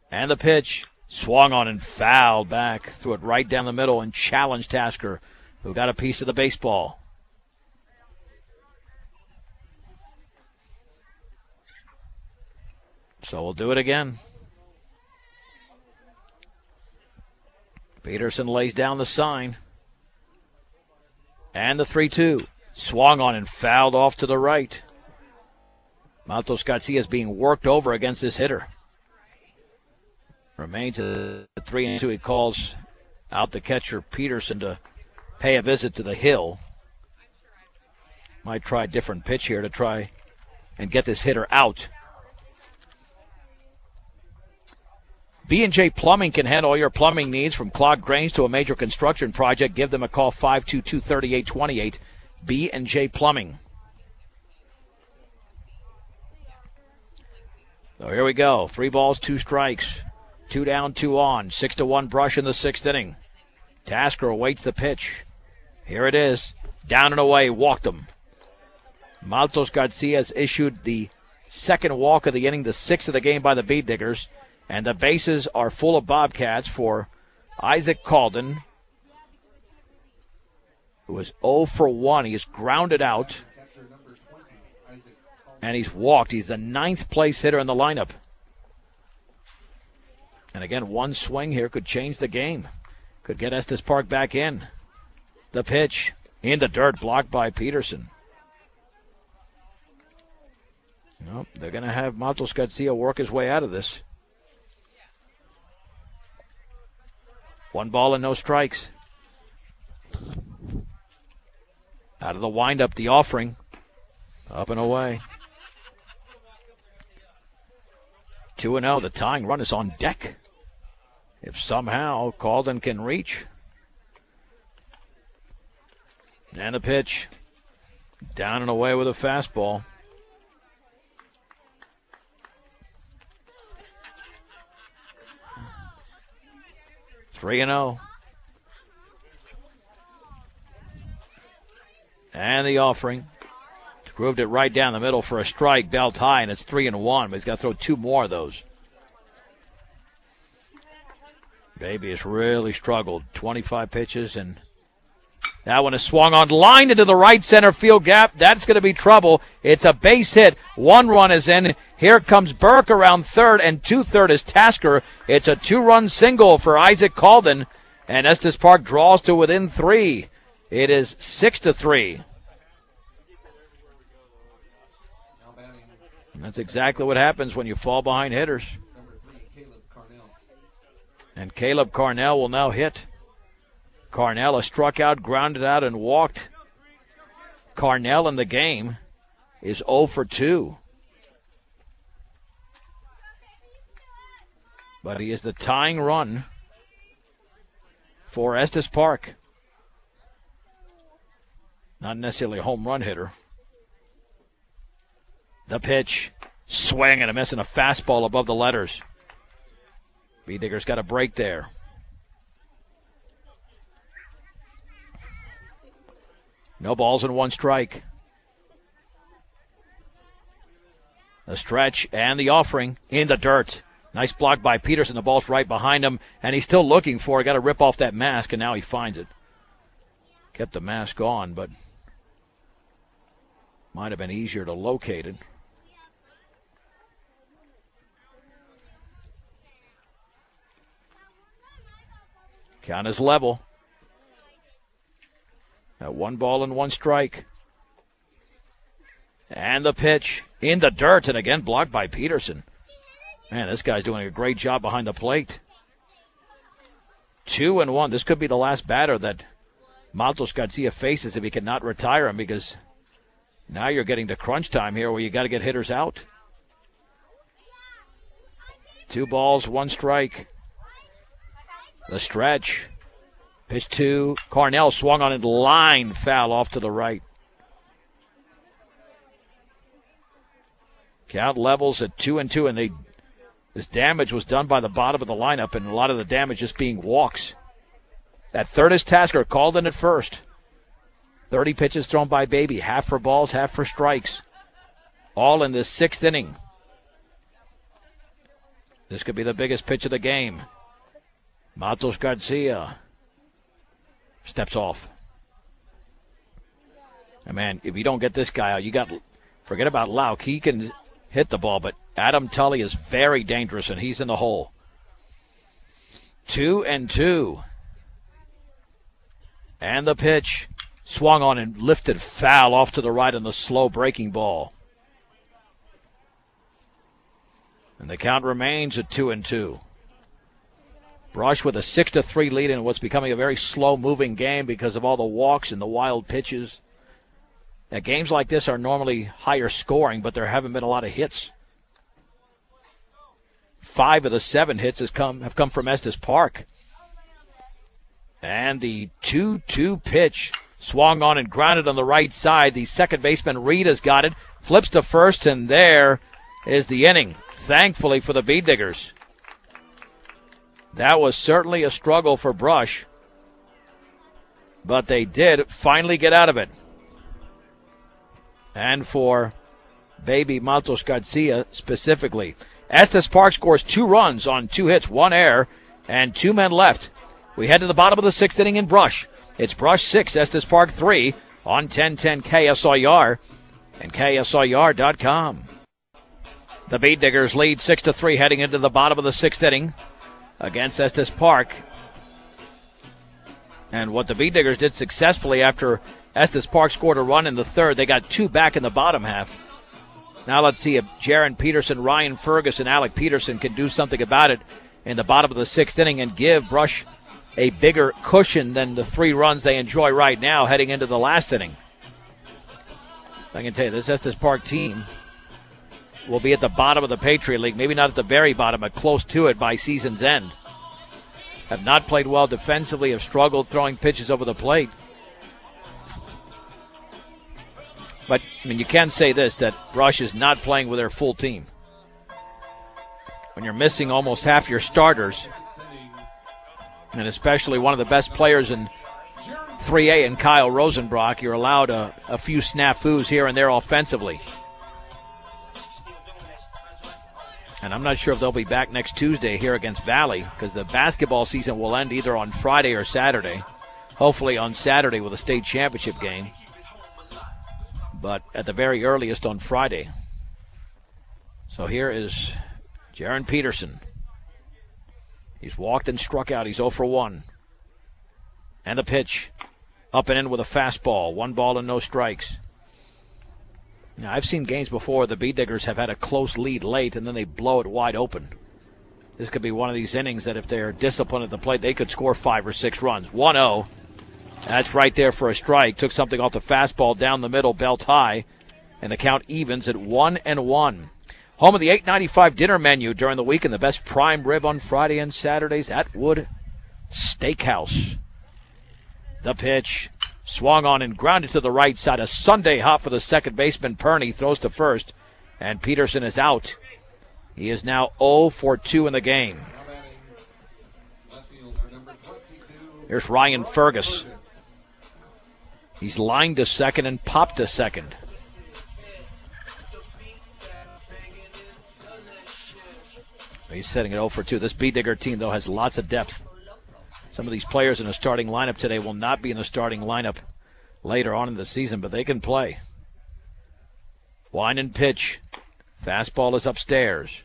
And the pitch swung on and fouled back. Threw it right down the middle and challenged Tasker, who got a piece of the baseball. So we'll do it again. Peterson lays down the sign. And the 3-2. Swung on and fouled off to the right. Matos Garcia is being worked over against this hitter. Remains at 3-2. He calls out the catcher Peterson to pay a visit to the hill. Might try a different pitch here to try and get this hitter out. B&J Plumbing can handle all your plumbing needs, from clogged drains to a major construction project. Give them a call, 522-3828. B&J Plumbing. So here we go. 3 balls, 2 strikes. 2 down, 2 on. 6-1 Brush in the 6th inning. Tasker awaits the pitch. Here it is. Down and away. Walked him. Matos Garcia has issued the 2nd walk of the inning, the 6th of the game by the B-Diggers. And the bases are full of Bobcats for Isaac Calden, who is 0 for 1. He is grounded out, and he's walked. He's the 9th place hitter in the lineup. And again, 1 swing here could change the game. Could get Estes Park back in. The pitch in the dirt, blocked by Peterson. Nope, they're going to have Matos Garcia work his way out of this. 1 ball and no strikes. Out of the windup, the offering. Up and away. 2-0. The tying run is on deck. If somehow Calden can reach. And the pitch. Down and away with a fastball. Three and 0. And the offering. Grooved it right down the middle for a strike, belt high, and it's 3-1, but he's got to throw 2 more of those. Baby has really struggled. 25 pitches, and that one is swung on line into the right center field gap. That's going to be trouble. It's a base hit. 1 run is in. Here comes Burke around third, and 2/3 is Tasker. It's a 2-run single for Isaac Calden, and Estes Park draws to within 3. It is 6-3. And that's exactly what happens when you fall behind hitters. And Caleb Carnell will now hit. Carnell has struck out, grounded out, and walked. Carnell in the game is 0 for 2. But he is the tying run for Estes Park. Not necessarily a home run hitter. The pitch, swing and a miss, and a fastball above the letters. Digger's got a break there. No balls and 1 strike. The stretch and the offering in the dirt. Nice block by Peterson. The ball's right behind him, and he's still looking for it. Got to rip off that mask, and now he finds it. Kept the mask on, but might have been easier to locate it. Count is level. Now 1 ball and 1 strike. And the pitch in the dirt, and again blocked by Peterson. Man, this guy's doing a great job behind the plate. 2-1. This could be the last batter that Maltos Garcia faces if he cannot retire him, because now you're getting to crunch time here where you got to get hitters out. 2 balls, 1 strike. The stretch. Pitch 2. Carnell swung on it, line foul off to the right. Count levels at 2-2, and this damage was done by the bottom of the lineup, and a lot of the damage just being walks. At third is Tasker, called in at first. 30 pitches thrown by Baby, half for balls, half for strikes. All in the 6th inning. This could be the biggest pitch of the game. Matos Garcia steps off. And man, if you don't get this guy out, forget about Lauk. He can hit the ball, but Adam Tully is very dangerous, and he's in the hole. 2-2. And the pitch swung on and lifted foul off to the right on the slow breaking ball. And the count remains at 2-2. Brush with a 6-3 lead in what's becoming a very slow-moving game because of all the walks and the wild pitches. Now, games like this are normally higher scoring, but there haven't been a lot of hits. 5 of the 7 hits have come from Estes Park. And the 2-2 pitch swung on and grounded on the right side. The second baseman, Reed, has got it. Flips to first, and there is the inning, thankfully for the Bee Diggers. That was certainly a struggle for Brush, but they did finally get out of it. And for Baby Maltos Garcia specifically. Estes Park scores 2 runs on 2 hits, 1 error, and 2 men left. We head to the bottom of the 6th inning in Brush. It's Brush 6, Estes Park 3 on 1010 KSIR and KSIR.com. The Beat Diggers lead 6-3 heading into the bottom of the 6th inning against Estes Park. And what the Beat Diggers did successfully after Estes Park scored a run in the 3rd, they got 2 back in the bottom half. Now let's see if Jaron Peterson, Ryan Ferguson, Alec Peterson can do something about it in the bottom of the 6th inning and give Brush a bigger cushion than the 3 runs they enjoy right now heading into the last inning. I can tell you, this Estes Park team will be at the bottom of the Patriot League, maybe not at the very bottom, but close to it by season's end. Have not played well defensively, have struggled throwing pitches over the plate. But, I mean, you can say this, that Brush is not playing with their full team. When you're missing almost half your starters, and especially one of the best players in 3A and Kyle Rosenbrock, you're allowed a few snafus here and there offensively. And I'm not sure if they'll be back next Tuesday here against Valley, because the basketball season will end either on Friday or Saturday. Hopefully on Saturday with a state championship game, but at the very earliest on Friday. So here is Jaron Peterson. He's walked and struck out. He's 0 for 1. And the pitch. Up and in with a fastball. 1 ball and no strikes. Now, I've seen games before the Bee Diggers have had a close lead late and then they blow it wide open. This could be one of these innings that if they're disciplined at the plate, they could score 5 or 6 runs. 1-0. That's right there for a strike. Took something off the fastball down the middle, belt high. And the count evens at 1-1. Home of the $8.95 dinner menu during the week and the best prime rib on Friday and Saturdays at Wood Steakhouse. The pitch. Swung on and grounded to the right side. A Sunday hop for the second baseman. Perney throws to first. And Peterson is out. He is now 0 for 2 in the game. Here's Ryan Fergus. He's lined to second and popped to second. He's setting it 0 for 2. This Bee Digger team, though, has lots of depth. Some of these players in the starting lineup today will not be in the starting lineup later on in the season, but they can play. Wind and pitch. Fastball is upstairs.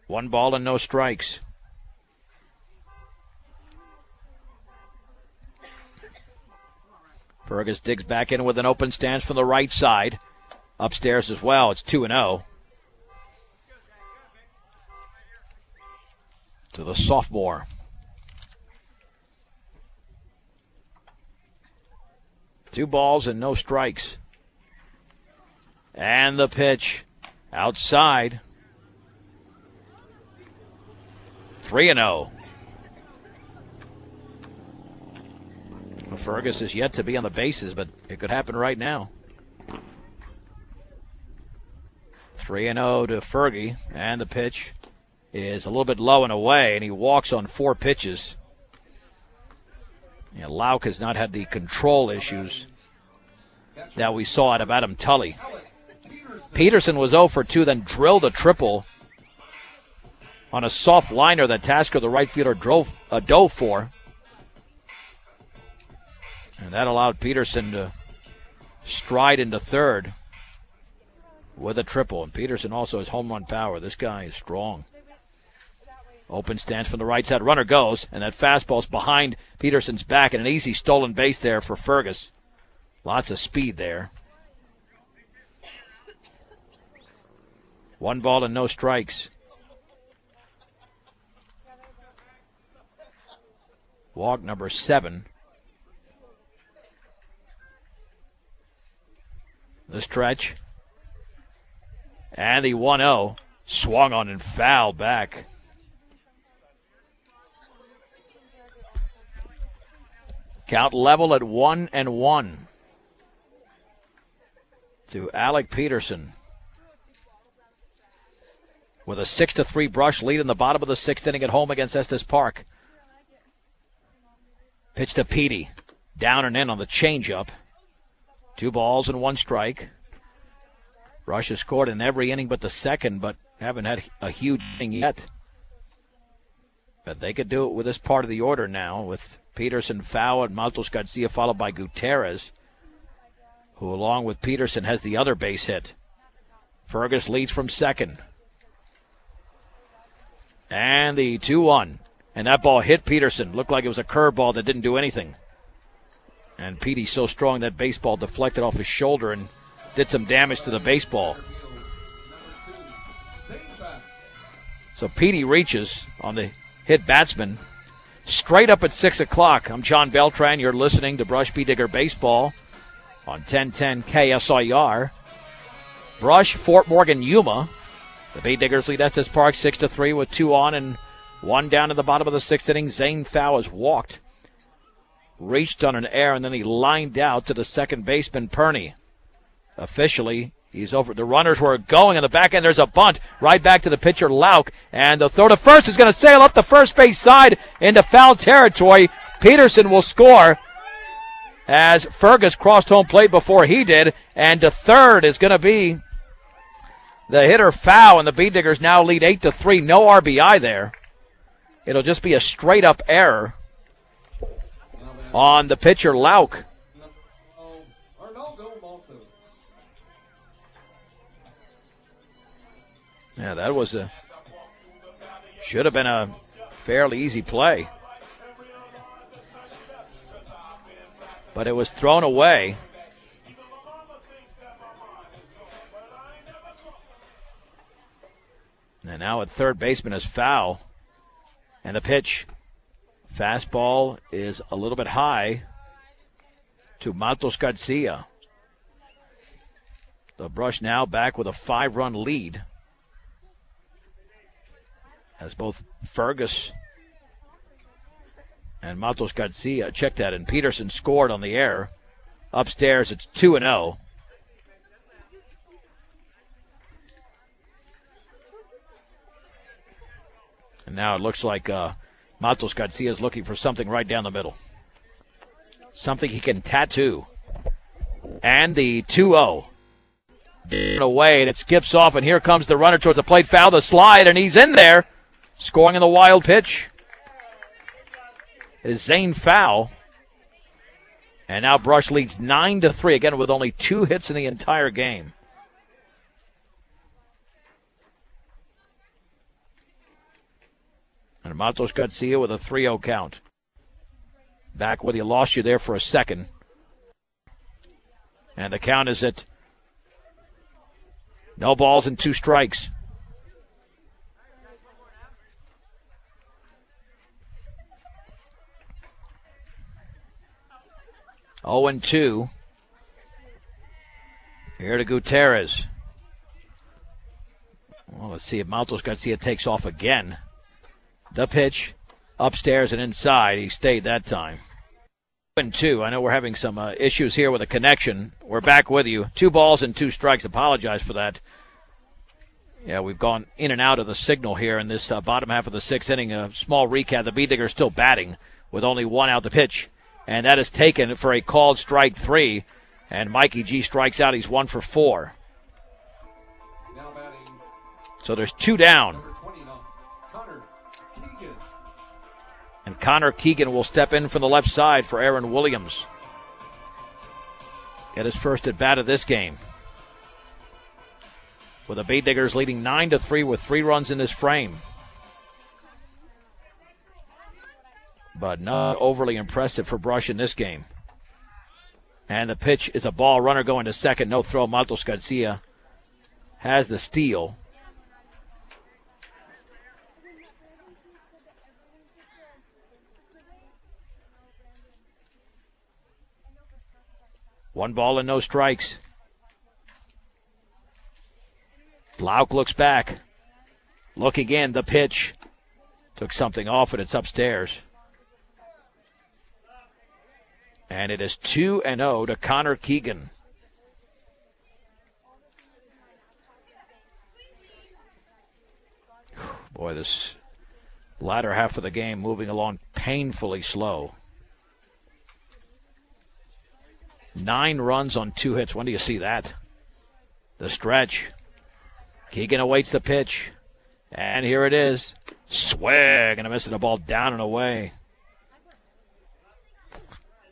1 ball and no strikes. Fergus digs back in with an open stance from the right side. Upstairs as well. It's 2-0. To the sophomore. Two balls and no strikes. And the pitch outside. 3-0. Fergus is yet to be on the bases, but it could happen right now. 3-0 to Fergie, and the pitch is a little bit low and away, and he walks on 4 pitches. Yeah, Lauk has not had the control issues that we saw out of Adam Tully. Peterson was 0 for 2, then drilled a triple on a soft liner that Tasker, the right fielder, dove for. And that allowed Peterson to stride into third with a triple. And Peterson also has home run power. This guy is strong. Open stance from the right side. Runner goes, and that fastball's behind Peterson's back, and an easy stolen base there for Fergus. Lots of speed there. 1 ball and no strikes. Walk number 7. The stretch. And the 1-0. Swung on and fouled back. Count level at 1-1 to Alec Peterson with a 6-3 brush lead in the bottom of the 6th inning at home against Estes Park. Pitch to Petey. Down and in on the changeup. 2 balls and 1 strike. Rush has scored in every inning but the second, but haven't had a huge inning yet. But they could do it with this part of the order now, with Peterson, foul, and Maltos Garcia followed by Gutierrez, who along with Peterson has the other base hit. Fergus leads from second. And the 2-1. And that ball hit Peterson. Looked like it was a curveball that didn't do anything. And Petey's so strong that baseball deflected off his shoulder and did some damage to the baseball. So Petey reaches on the hit batsman. Straight up at 6 o'clock. I'm John Beltran. You're listening to Brush Bee Digger Baseball on 1010 KSIR. Brush, Fort Morgan, Yuma. The Bee Diggers lead Estes Park 6-3 with 2 on and 1 down in the bottom of the 6th inning. Zane Fowl has walked. Reached on an error, and then he lined out to the second baseman, Perney. Officially, he's over. The runners were going on the back end. There's a bunt right back to the pitcher, Lauk. And the throw to first is going to sail up the first base side into foul territory. Peterson will score as Fergus crossed home plate before he did. And to third is going to be the hitter foul, and the Bee Diggers now lead 8-3. No RBI there. It'll just be a straight-up error on the pitcher, Lauk. Yeah, that was should have been a fairly easy play. But it was thrown away. And now at third baseman is foul. And the pitch, fastball is a little bit high to Matos Garcia. The Brush now back with a 5-run lead, as both Fergus and Matos Garcia, check that, and Peterson scored on the air. Upstairs, it's 2-0. And now it looks like Matos Garcia is looking for something right down the middle. Something he can tattoo. And the 2-0. Away, and it skips off, and here comes the runner towards the plate. Foul, the slide, and he's in there. Scoring in the wild pitch is Zane Fowl. And now Brush leads 9-3, again with only 2 hits in the entire game. And Matos Garcia with a 3-0 count. Back with you, lost you there for a second. And the count is at no balls and 2 strikes. Oh and 2. Here to Gutierrez. Well, let's see if Matos Garcia takes off again. The pitch, upstairs and inside. He stayed that time. 2-2. I know we're having some issues here with the connection. We're back with you. 2 balls and 2 strikes. Apologize for that. Yeah, we've gone in and out of the signal here in this bottom half of the 6th inning. A small recap. The Bee Diggers still batting with only 1 out to pitch. And that is taken for a called strike 3. And Mikey G strikes out. He's 1 for 4. So there's 2 down. And Connor Keegan will step in from the left side for Aaron Williams. Get his first at bat of this game. With the Bee Diggers leading 9-3 with 3 runs in this frame. But not overly impressive for Brush in this game. And the pitch is a ball. Runner going to second. No throw. Matos Garcia has the steal. One ball and no strikes. Lauk looks back. Looking in, the pitch. Took something off and it's upstairs. And it is 2-0 to Connor Keegan. Boy, this latter half of the game moving along painfully slow. 9 runs on 2 hits. When do you see that? The stretch. Keegan awaits the pitch. And here it is. Swing and a miss, and a ball down and away.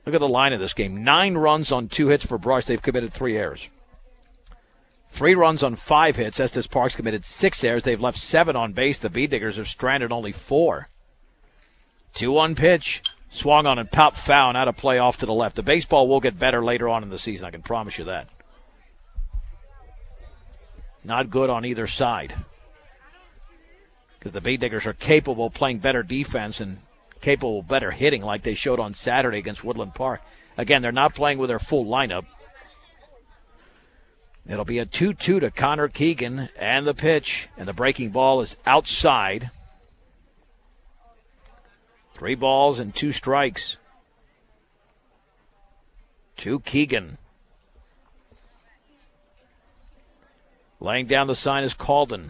Look at the line of this game. 9 runs on 2 hits for Brush. They've committed 3 errors. 3 runs on 5 hits. Estes Park's committed 6 errors. They've left 7 on base. The Bee Diggers have stranded only 4. 2-1 pitch. Swung on and popped foul and out of play off to the left. The baseball will get better later on in the season. I can promise you that. Not good on either side. Because the Bee Diggers are capable of playing better defense and capable of better hitting like they showed on Saturday against Woodland Park. Again, they're not playing with their full lineup. It'll be a 2-2 to Connor Keegan and the pitch. And the breaking ball is outside. 3 balls and 2 strikes. To Keegan. Laying down the sign is Calden.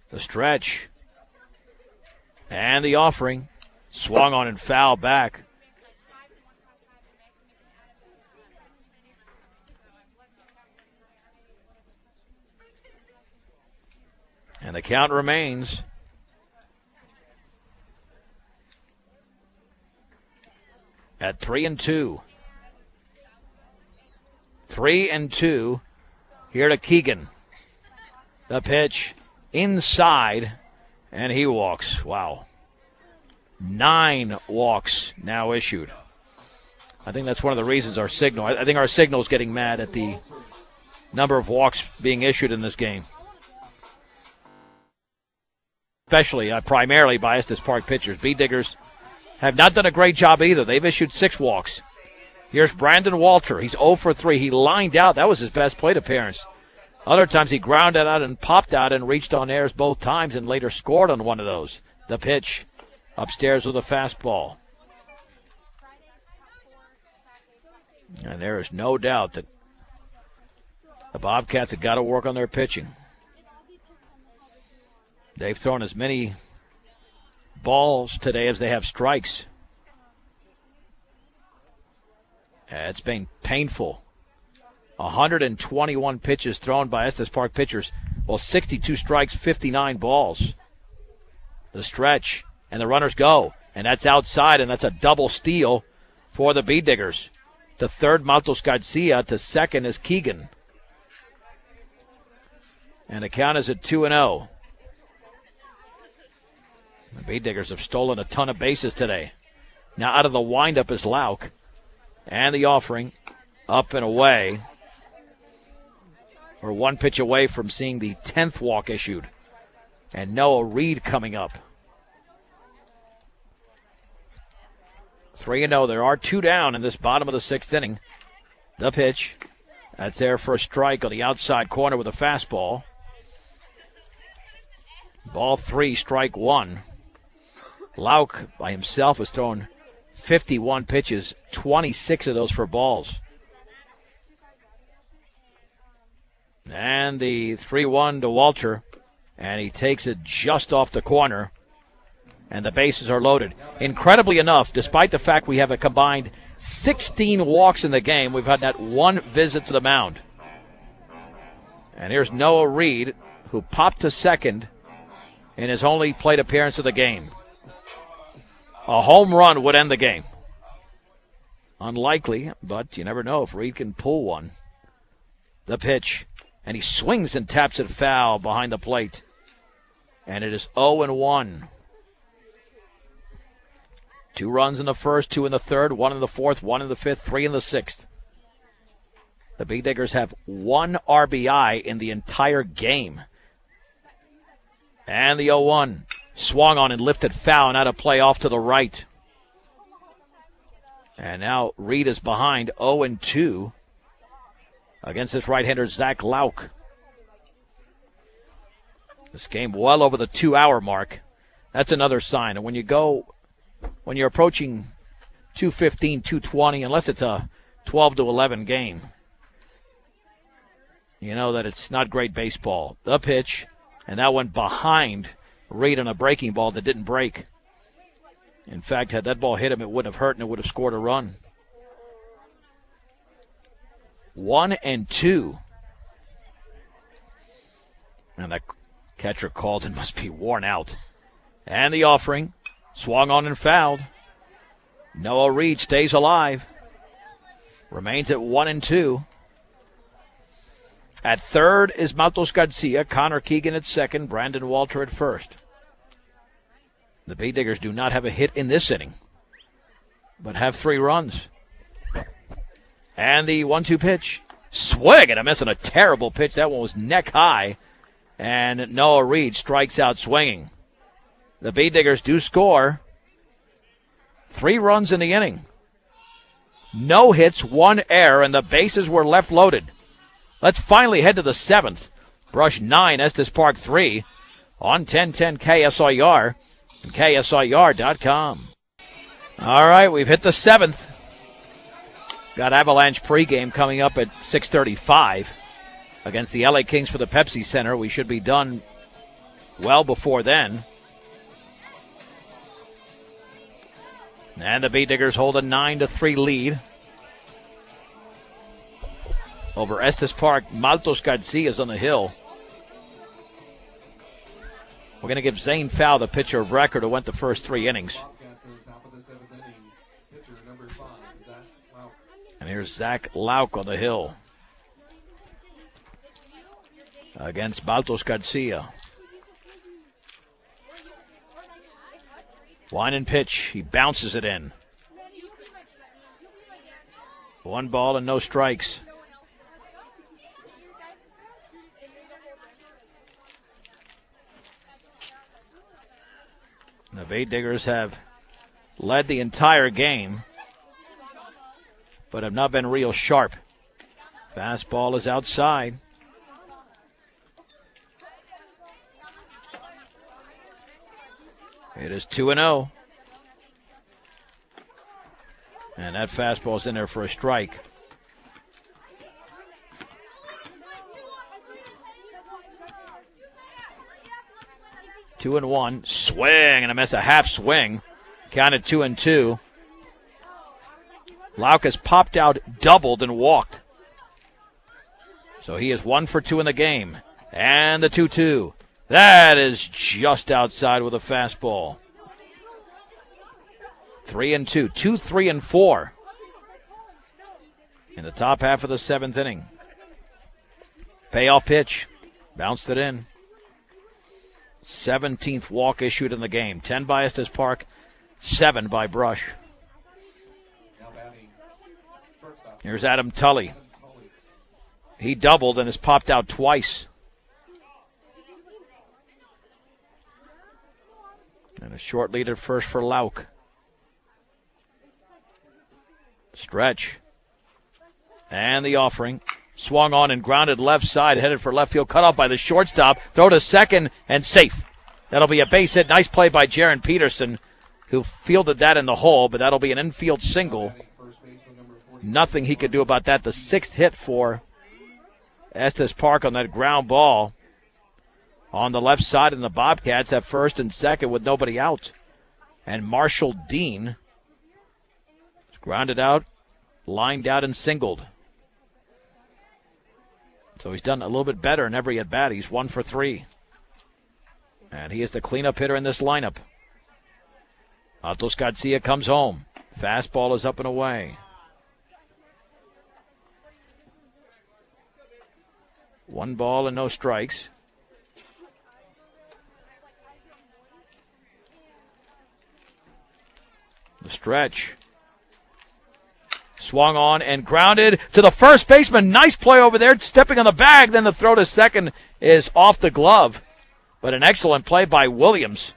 The stretch. And the offering. Swung on and fouled back. And the count remains at 3-2. 3-2 here to Keegan. The pitch inside, and he walks. Wow. 9 walks now issued. I think that's one of the reasons our signal. I think our signal is getting mad at the number of walks being issued in this game. Especially, primarily by Estes Park pitchers. B-Diggers have not done a great job either. They've issued 6 walks. Here's Brandon Walter. He's 0 for 3. He lined out. That was his best plate appearance. Other times he grounded out and popped out and reached on airs both times and later scored on one of those. The pitch upstairs with a fastball. And there is no doubt that the Bobcats have got to work on their pitching. They've thrown as many balls today as they have strikes. It's been painful. 121 pitches thrown by Estes Park pitchers. Well, 62 strikes, 59 balls. The stretch, and the runners go. And that's outside, and that's a double steal for the B-Diggers. To third, Matos Garcia. To second is Keegan. And the count is at 2-0. The B-Diggers have stolen a ton of bases today. Now out of the windup is Lauk. And the offering up and away. We're 1 pitch away from seeing the 10th walk issued. And Noah Reed coming up. 3-0. There are 2 down in this bottom of the 6th inning. The pitch. That's there for a strike on the outside corner with a fastball. Ball 3, strike 1. Lauk by himself has thrown 51 pitches, 26 of those for balls. And the 3-1 to Walter, and he takes it just off the corner, and the bases are loaded. Incredibly enough, despite the fact we have a combined 16 walks in the game, we've had that 1 visit to the mound. And here's Noah Reed, who popped to second in his only plate appearance of the game. A home run would end the game. Unlikely, but you never know if Reed can pull one. The pitch, and he swings and taps it foul behind the plate. And it is 0-1. 2 runs in the first, 2 in the third, 1 in the fourth, 1 in the fifth, 3 in the sixth. The B-Diggers have 1 RBI in the entire game. And the 0-1. Swung on and lifted foul and out of play off to the right. And now Reed is behind 0-2 against this right-hander, Zach Lauk. This game well over the 2-hour mark. That's another sign. And when you're approaching 2:15, 2:20, unless it's a 12-11 game, you know that it's not great baseball. The pitch, and that went behind Reed on a breaking ball that didn't break. In fact, had that ball hit him, it wouldn't have hurt and it would have scored a run. 1-2. And that catcher called and must be worn out. And the offering, swung on and fouled. Noah Reed stays alive. Remains at 1-2. At third is Matos Garcia, Connor Keegan at second, Brandon Walter at first. The B-Diggers do not have a hit in this inning, but have 3 runs. And the 1-2 pitch. Swing and a miss on a terrible pitch. That one was neck high. And Noah Reed strikes out swinging. The B-Diggers do score. 3 runs in the inning. No hits, 1 error, and the bases were left loaded. Let's finally head to the 7th. Brush 9, Estes Park 3 on 1010 KSIR and KSIR.com. All right, we've hit the 7th. Got Avalanche pregame coming up at 6:35 against the LA Kings for the Pepsi Center. We should be done well before then. And the Bee Diggers hold a 9-3 lead over Estes Park. Maltos Garcia is on the hill. We're going to give Zane Fowl the pitcher of record who went the first 3 innings. And here's Zach Lauk on the hill against Maltos Garcia. Line and pitch. He bounces it in. 1 ball and no strikes. The Bay Diggers have led the entire game, but have not been real sharp. Fastball is outside. It is 2-0. And that fastball's in there for a strike. Two and one. Swing and a miss, a half swing. Counted 2-2. Lauk has popped out, doubled, and walked. So he is 1 for 2 in the game. And the 2-2. That is just outside with a fastball. 3-2. 2, 3, and 4 in the top half of the 7th inning. Payoff pitch. Bounced it in. 17th walk issued in the game. 10 by Estes Park, 7 by Brush. Here's Adam Tully. He doubled and has popped out twice. And a short lead at first for Lauk. Stretch. And the offering. Swung on and grounded left side, headed for left field, cut off by the shortstop. Throw to second and safe. That'll be a base hit. Nice play by Jaron Peterson, who fielded that in the hole, but that'll be an infield single. Nothing he could do about that. The 6th hit for Estes Park on that ground ball. On the left side, and the Bobcats have first and second with nobody out. And Marshall Dean is grounded out, lined out, and singled. So he's done a little bit better in every at-bat. He's 1 for 3. And he is the cleanup hitter in this lineup. Maltos Garcia comes home. Fastball is up and away. 1 ball and no strikes. The stretch. Swung on and grounded to the first baseman. Nice play over there, stepping on the bag. Then the throw to second is off the glove. But an excellent play by Williams,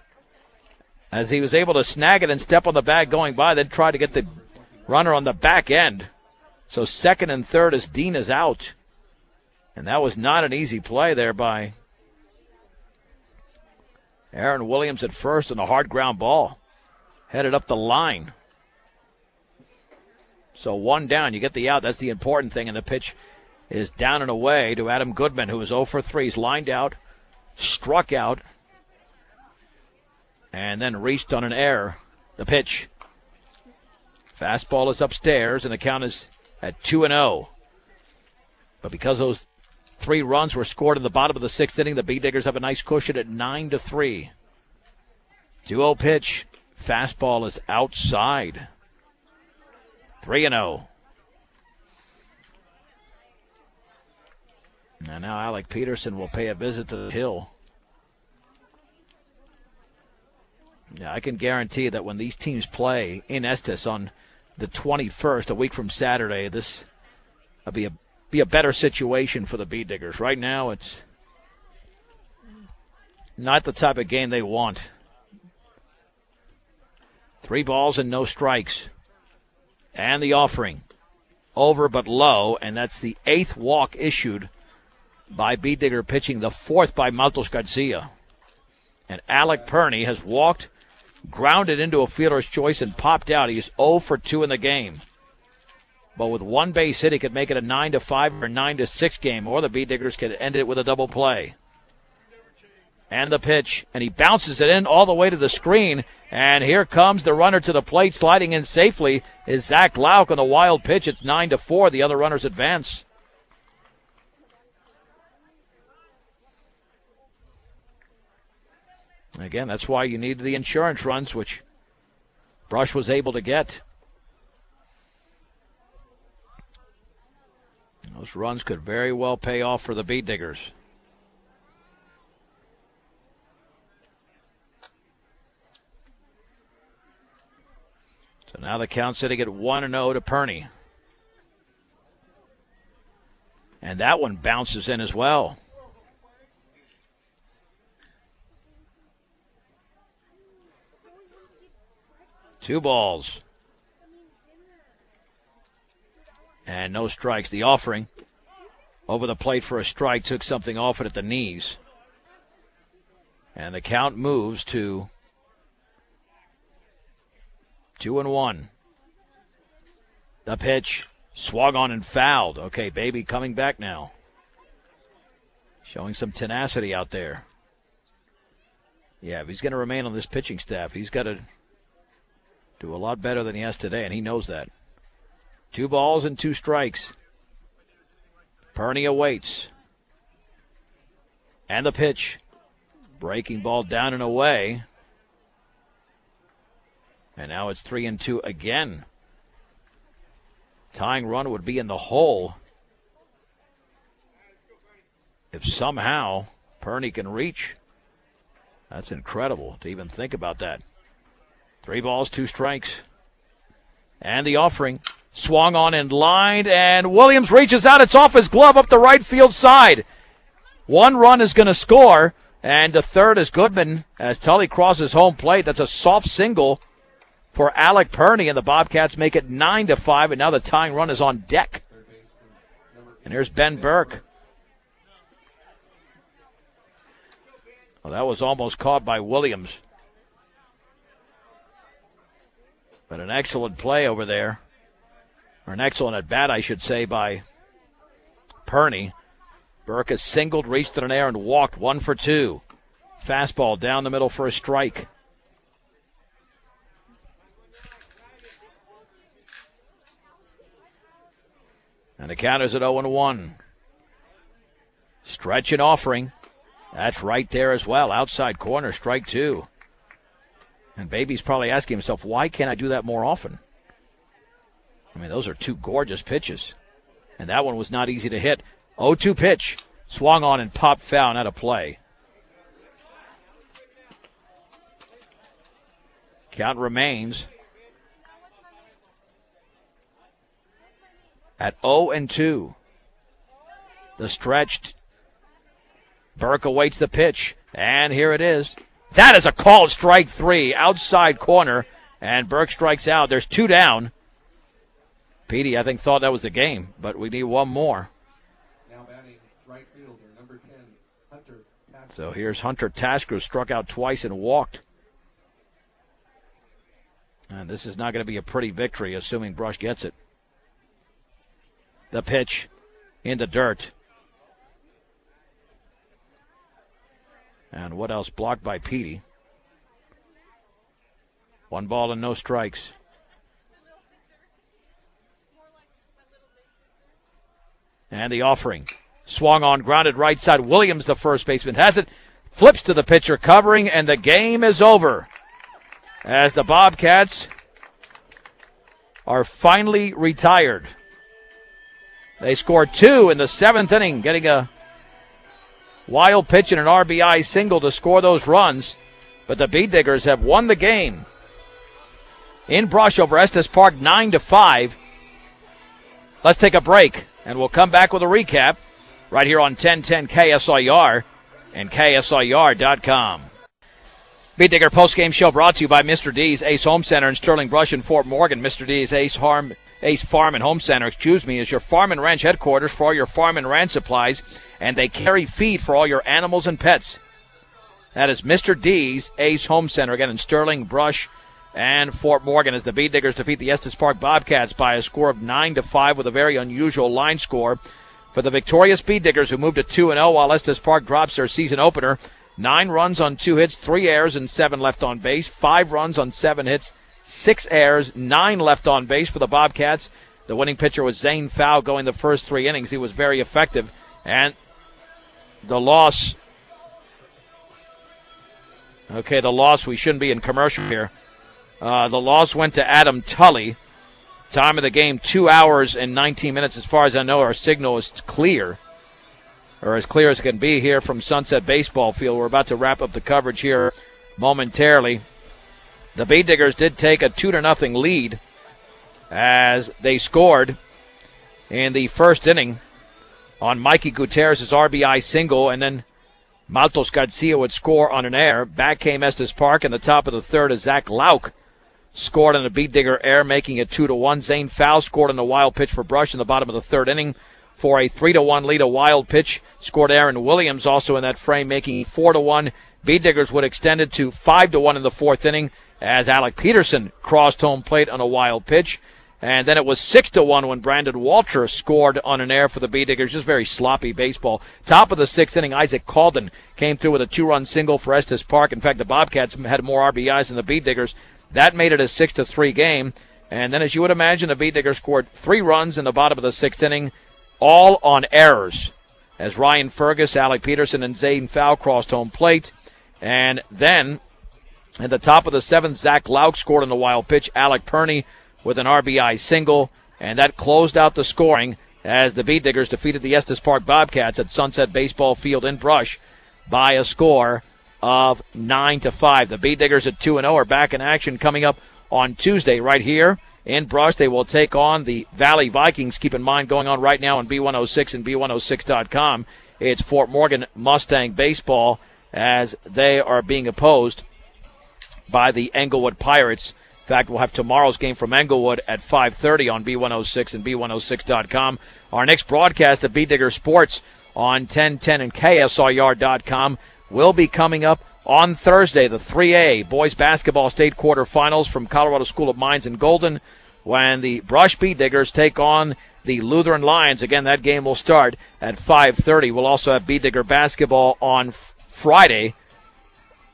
as he was able to snag it and step on the bag going by, then try to get the runner on the back end. So second and third as Dean is out. And that was not an easy play there by Aaron Williams at first, and a hard ground ball. Headed up the line. So 1 down, you get the out. That's the important thing. And the pitch is down and away to Adam Goodman, who is 0 for 3. He's lined out, struck out, and then reached on an error. The pitch. Fastball is upstairs, and the count is at 2-0. But because those 3 runs were scored in the bottom of the 6th inning, the Bee Diggers have a nice cushion at 9-3. 2-0 pitch. Fastball is outside. 3-0. And now Alec Peterson will pay a visit to the hill. Yeah, I can guarantee that when these teams play in Estes on the 21st, a week from Saturday, this will be a better situation for the Bee Diggers. Right now, it's not the type of game they want. 3 balls and no strikes. And the offering. Over but low, and that's the 8th walk issued by Bee Digger pitching, the 4th by Maltos Garcia. And Alec Perney has walked, grounded into a fielder's choice, and popped out. He is 0 for 2 in the game. But with 1 base hit, he could make it a 9-5 or 9-6 game, or the Bee Diggers could end it with a double play. And the pitch, and he bounces it in all the way to the screen. And here comes the runner to the plate, sliding in safely is Zach Lauk on the wild pitch. It's 9-4. The other runners advance. Again, that's why you need the insurance runs, which Brush was able to get. Those runs could very well pay off for the Bead Diggers. So now the count sitting at 1-0 to Perney. And that one bounces in as well. Two balls. And no strikes. The offering over the plate for a strike took something off it at the knees. And the count moves to 2-1. The pitch swung on and fouled. Okay, Baby coming back now. Showing some tenacity out there. Yeah, if he's going to remain on this pitching staff, he's got to do a lot better than he has today, and he knows that. 2 balls and 2 strikes. Perney awaits. And the pitch. Breaking ball down and away. And now it's 3-2 again. Tying run would be in the hole if somehow Perney can reach. That's incredible to even think about that. 3 balls, 2 strikes. And the offering. Swung on and lined, and Williams reaches out. It's off his glove up the right field side. 1 run is going to score, and the third is Goodman as Tully crosses home plate. That's a soft single for Alec Perney, and the Bobcats make it 9-5, and now the tying run is on deck. And here's Ben Burke. Well, that was almost caught by Williams. But an excellent play over there. Or an excellent at bat, I should say, by Perney. Burke has singled, reached in an air, and walked 1 for 2. Fastball down the middle for a strike. And the counter's at 0-1. Stretch and offering. That's right there as well. Outside corner, strike 2. And Baby's probably asking himself, why can't I do that more often? I mean, those are 2 gorgeous pitches. And that one was not easy to hit. 0-2 pitch. Swung on and popped foul out of play. Count remains at 0-2. The stretched. Burke awaits the pitch. And here it is. That is a called strike 3. Outside corner. And Burke strikes out. There's 2 down. Petey, I think, thought that was the game, but we need 1 more.
Now batting right fielder, number 10, Hunter Tasker.
So here's Hunter Tasker, who struck out twice and walked. And this is not going to be a pretty victory, assuming Brush gets it. The pitch in the dirt. And what else? Blocked by Petey. 1 ball and no strikes. And the offering. Swung on, grounded right side. Williams, the first baseman, has it. Flips to the pitcher, covering, and the game is over. As the Bobcats are finally retired. They scored 2 in the 7th inning, getting a wild pitch and an RBI single to score those runs. But the Bead Diggers have won the game in Brush over Estes Park 9-5. Let's take a break, and we'll come back with a recap right here on 1010 KSIR and KSIR.com. Bead Digger postgame show brought to you by Mr. D's Ace Home Center in Sterling Brush and Fort Morgan. Mr. D's Ace Farm and Home Center, is your farm and ranch headquarters for all your farm and ranch supplies, and they carry feed for all your animals and pets. That is Mr. D's Ace Home Center, again in Sterling Brush and Fort Morgan, as the Bead Diggers defeat the Estes Park Bobcats by a score of 9-5 with a very unusual line score. For the victorious Bead Diggers, who moved to 2-0 while Estes Park drops their season opener 9 runs on 2 hits, 3 errors, and 7 left on base. 5 runs on 7 hits, 6 errors, 9 left on base for the Bobcats. The winning pitcher was Zane Fowl going the first 3 innings. He was very effective. And the loss, we shouldn't be in commercial here. The loss went to Adam Tully. Time of the game, 2 hours and 19 minutes. As far as I know, our signal is clear, or as clear as it can be here from Sunset Baseball Field. We're about to wrap up the coverage here momentarily. The Bee Diggers did take a 2-0 lead as they scored in the first inning on Mikey Gutierrez's RBI single, and then Maltos Garcia would score on an error. Back came Estes Park in the top of the third as Zach Lauk scored on a Bee Digger error, making it 2-1. Zane Fowl scored on a wild pitch for Brush in the bottom of the third inning for a 3-1 lead. A wild pitch scored Aaron Williams also in that frame, making it 4-1. Bee Diggers would extend it to 5-1 in the fourth inning as Alec Peterson crossed home plate on a wild pitch. And then it was 6-1 when Brandon Walter scored on an error for the Bee Diggers. Just very sloppy baseball. Top of the sixth inning, Isaac Calden came through with a 2-run single for Estes Park. In fact, the Bobcats had more RBIs than the Bee Diggers. That made it a 6-3 game. And then, as you would imagine, the Bee Diggers scored 3 runs in the bottom of the sixth inning, all on errors, as Ryan Fergus, Alec Peterson, and Zane Fowl crossed home plate. And then, at the top of the seventh, Zach Lauk scored on the wild pitch. Alec Perney with an RBI single, and that closed out the scoring as the Bee Diggers defeated the Estes Park Bobcats at Sunset Baseball Field in Brush by a score of 9-5. The Bee Diggers at 2-0 are back in action coming up on Tuesday right here in Brush. They will take on the Valley Vikings. Keep in mind, going on right now on B106 and B106.com, it's Fort Morgan Mustang baseball as they are being opposed by the Englewood Pirates. In fact, we'll have tomorrow's game from Englewood at 5:30 on B106 and B106.com. Our next broadcast of Bee Digger Sports on 1010 and KSRR.com will be coming up on Thursday, the 3A boys basketball state quarterfinals from Colorado School of Mines in Golden, when the Brush Bee Diggers take on the Lutheran Lions. Again, that game will start at 5:30. We'll also have Bee Digger basketball on Friday.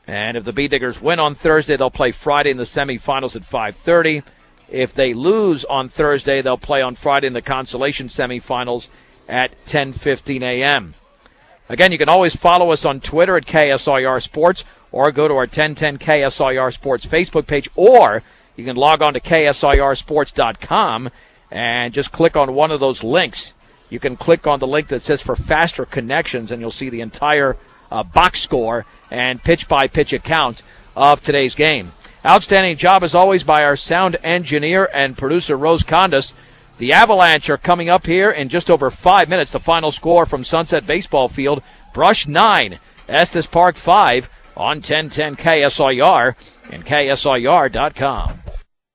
And if the Bee Diggers win on Thursday, they'll play Friday in the semifinals at 5:30. If they lose on Thursday, they'll play on Friday in the consolation semifinals at 10:15 a.m. Again, you can always follow us on Twitter at KSIR Sports, or go to our 1010 KSIR Sports Facebook page, or you can log on to KSIRsports.com and just click on one of those links. You can click on the link that says for faster connections, and you'll see the entire box score and pitch-by-pitch account of today's game. Outstanding job, as always, by our sound engineer and producer, Rose Condas. The Avalanche are coming up here in just over 5 minutes. The final score from Sunset Baseball Field, Brush 9, Estes Park 5 on 1010 KSIR and KSIR.com.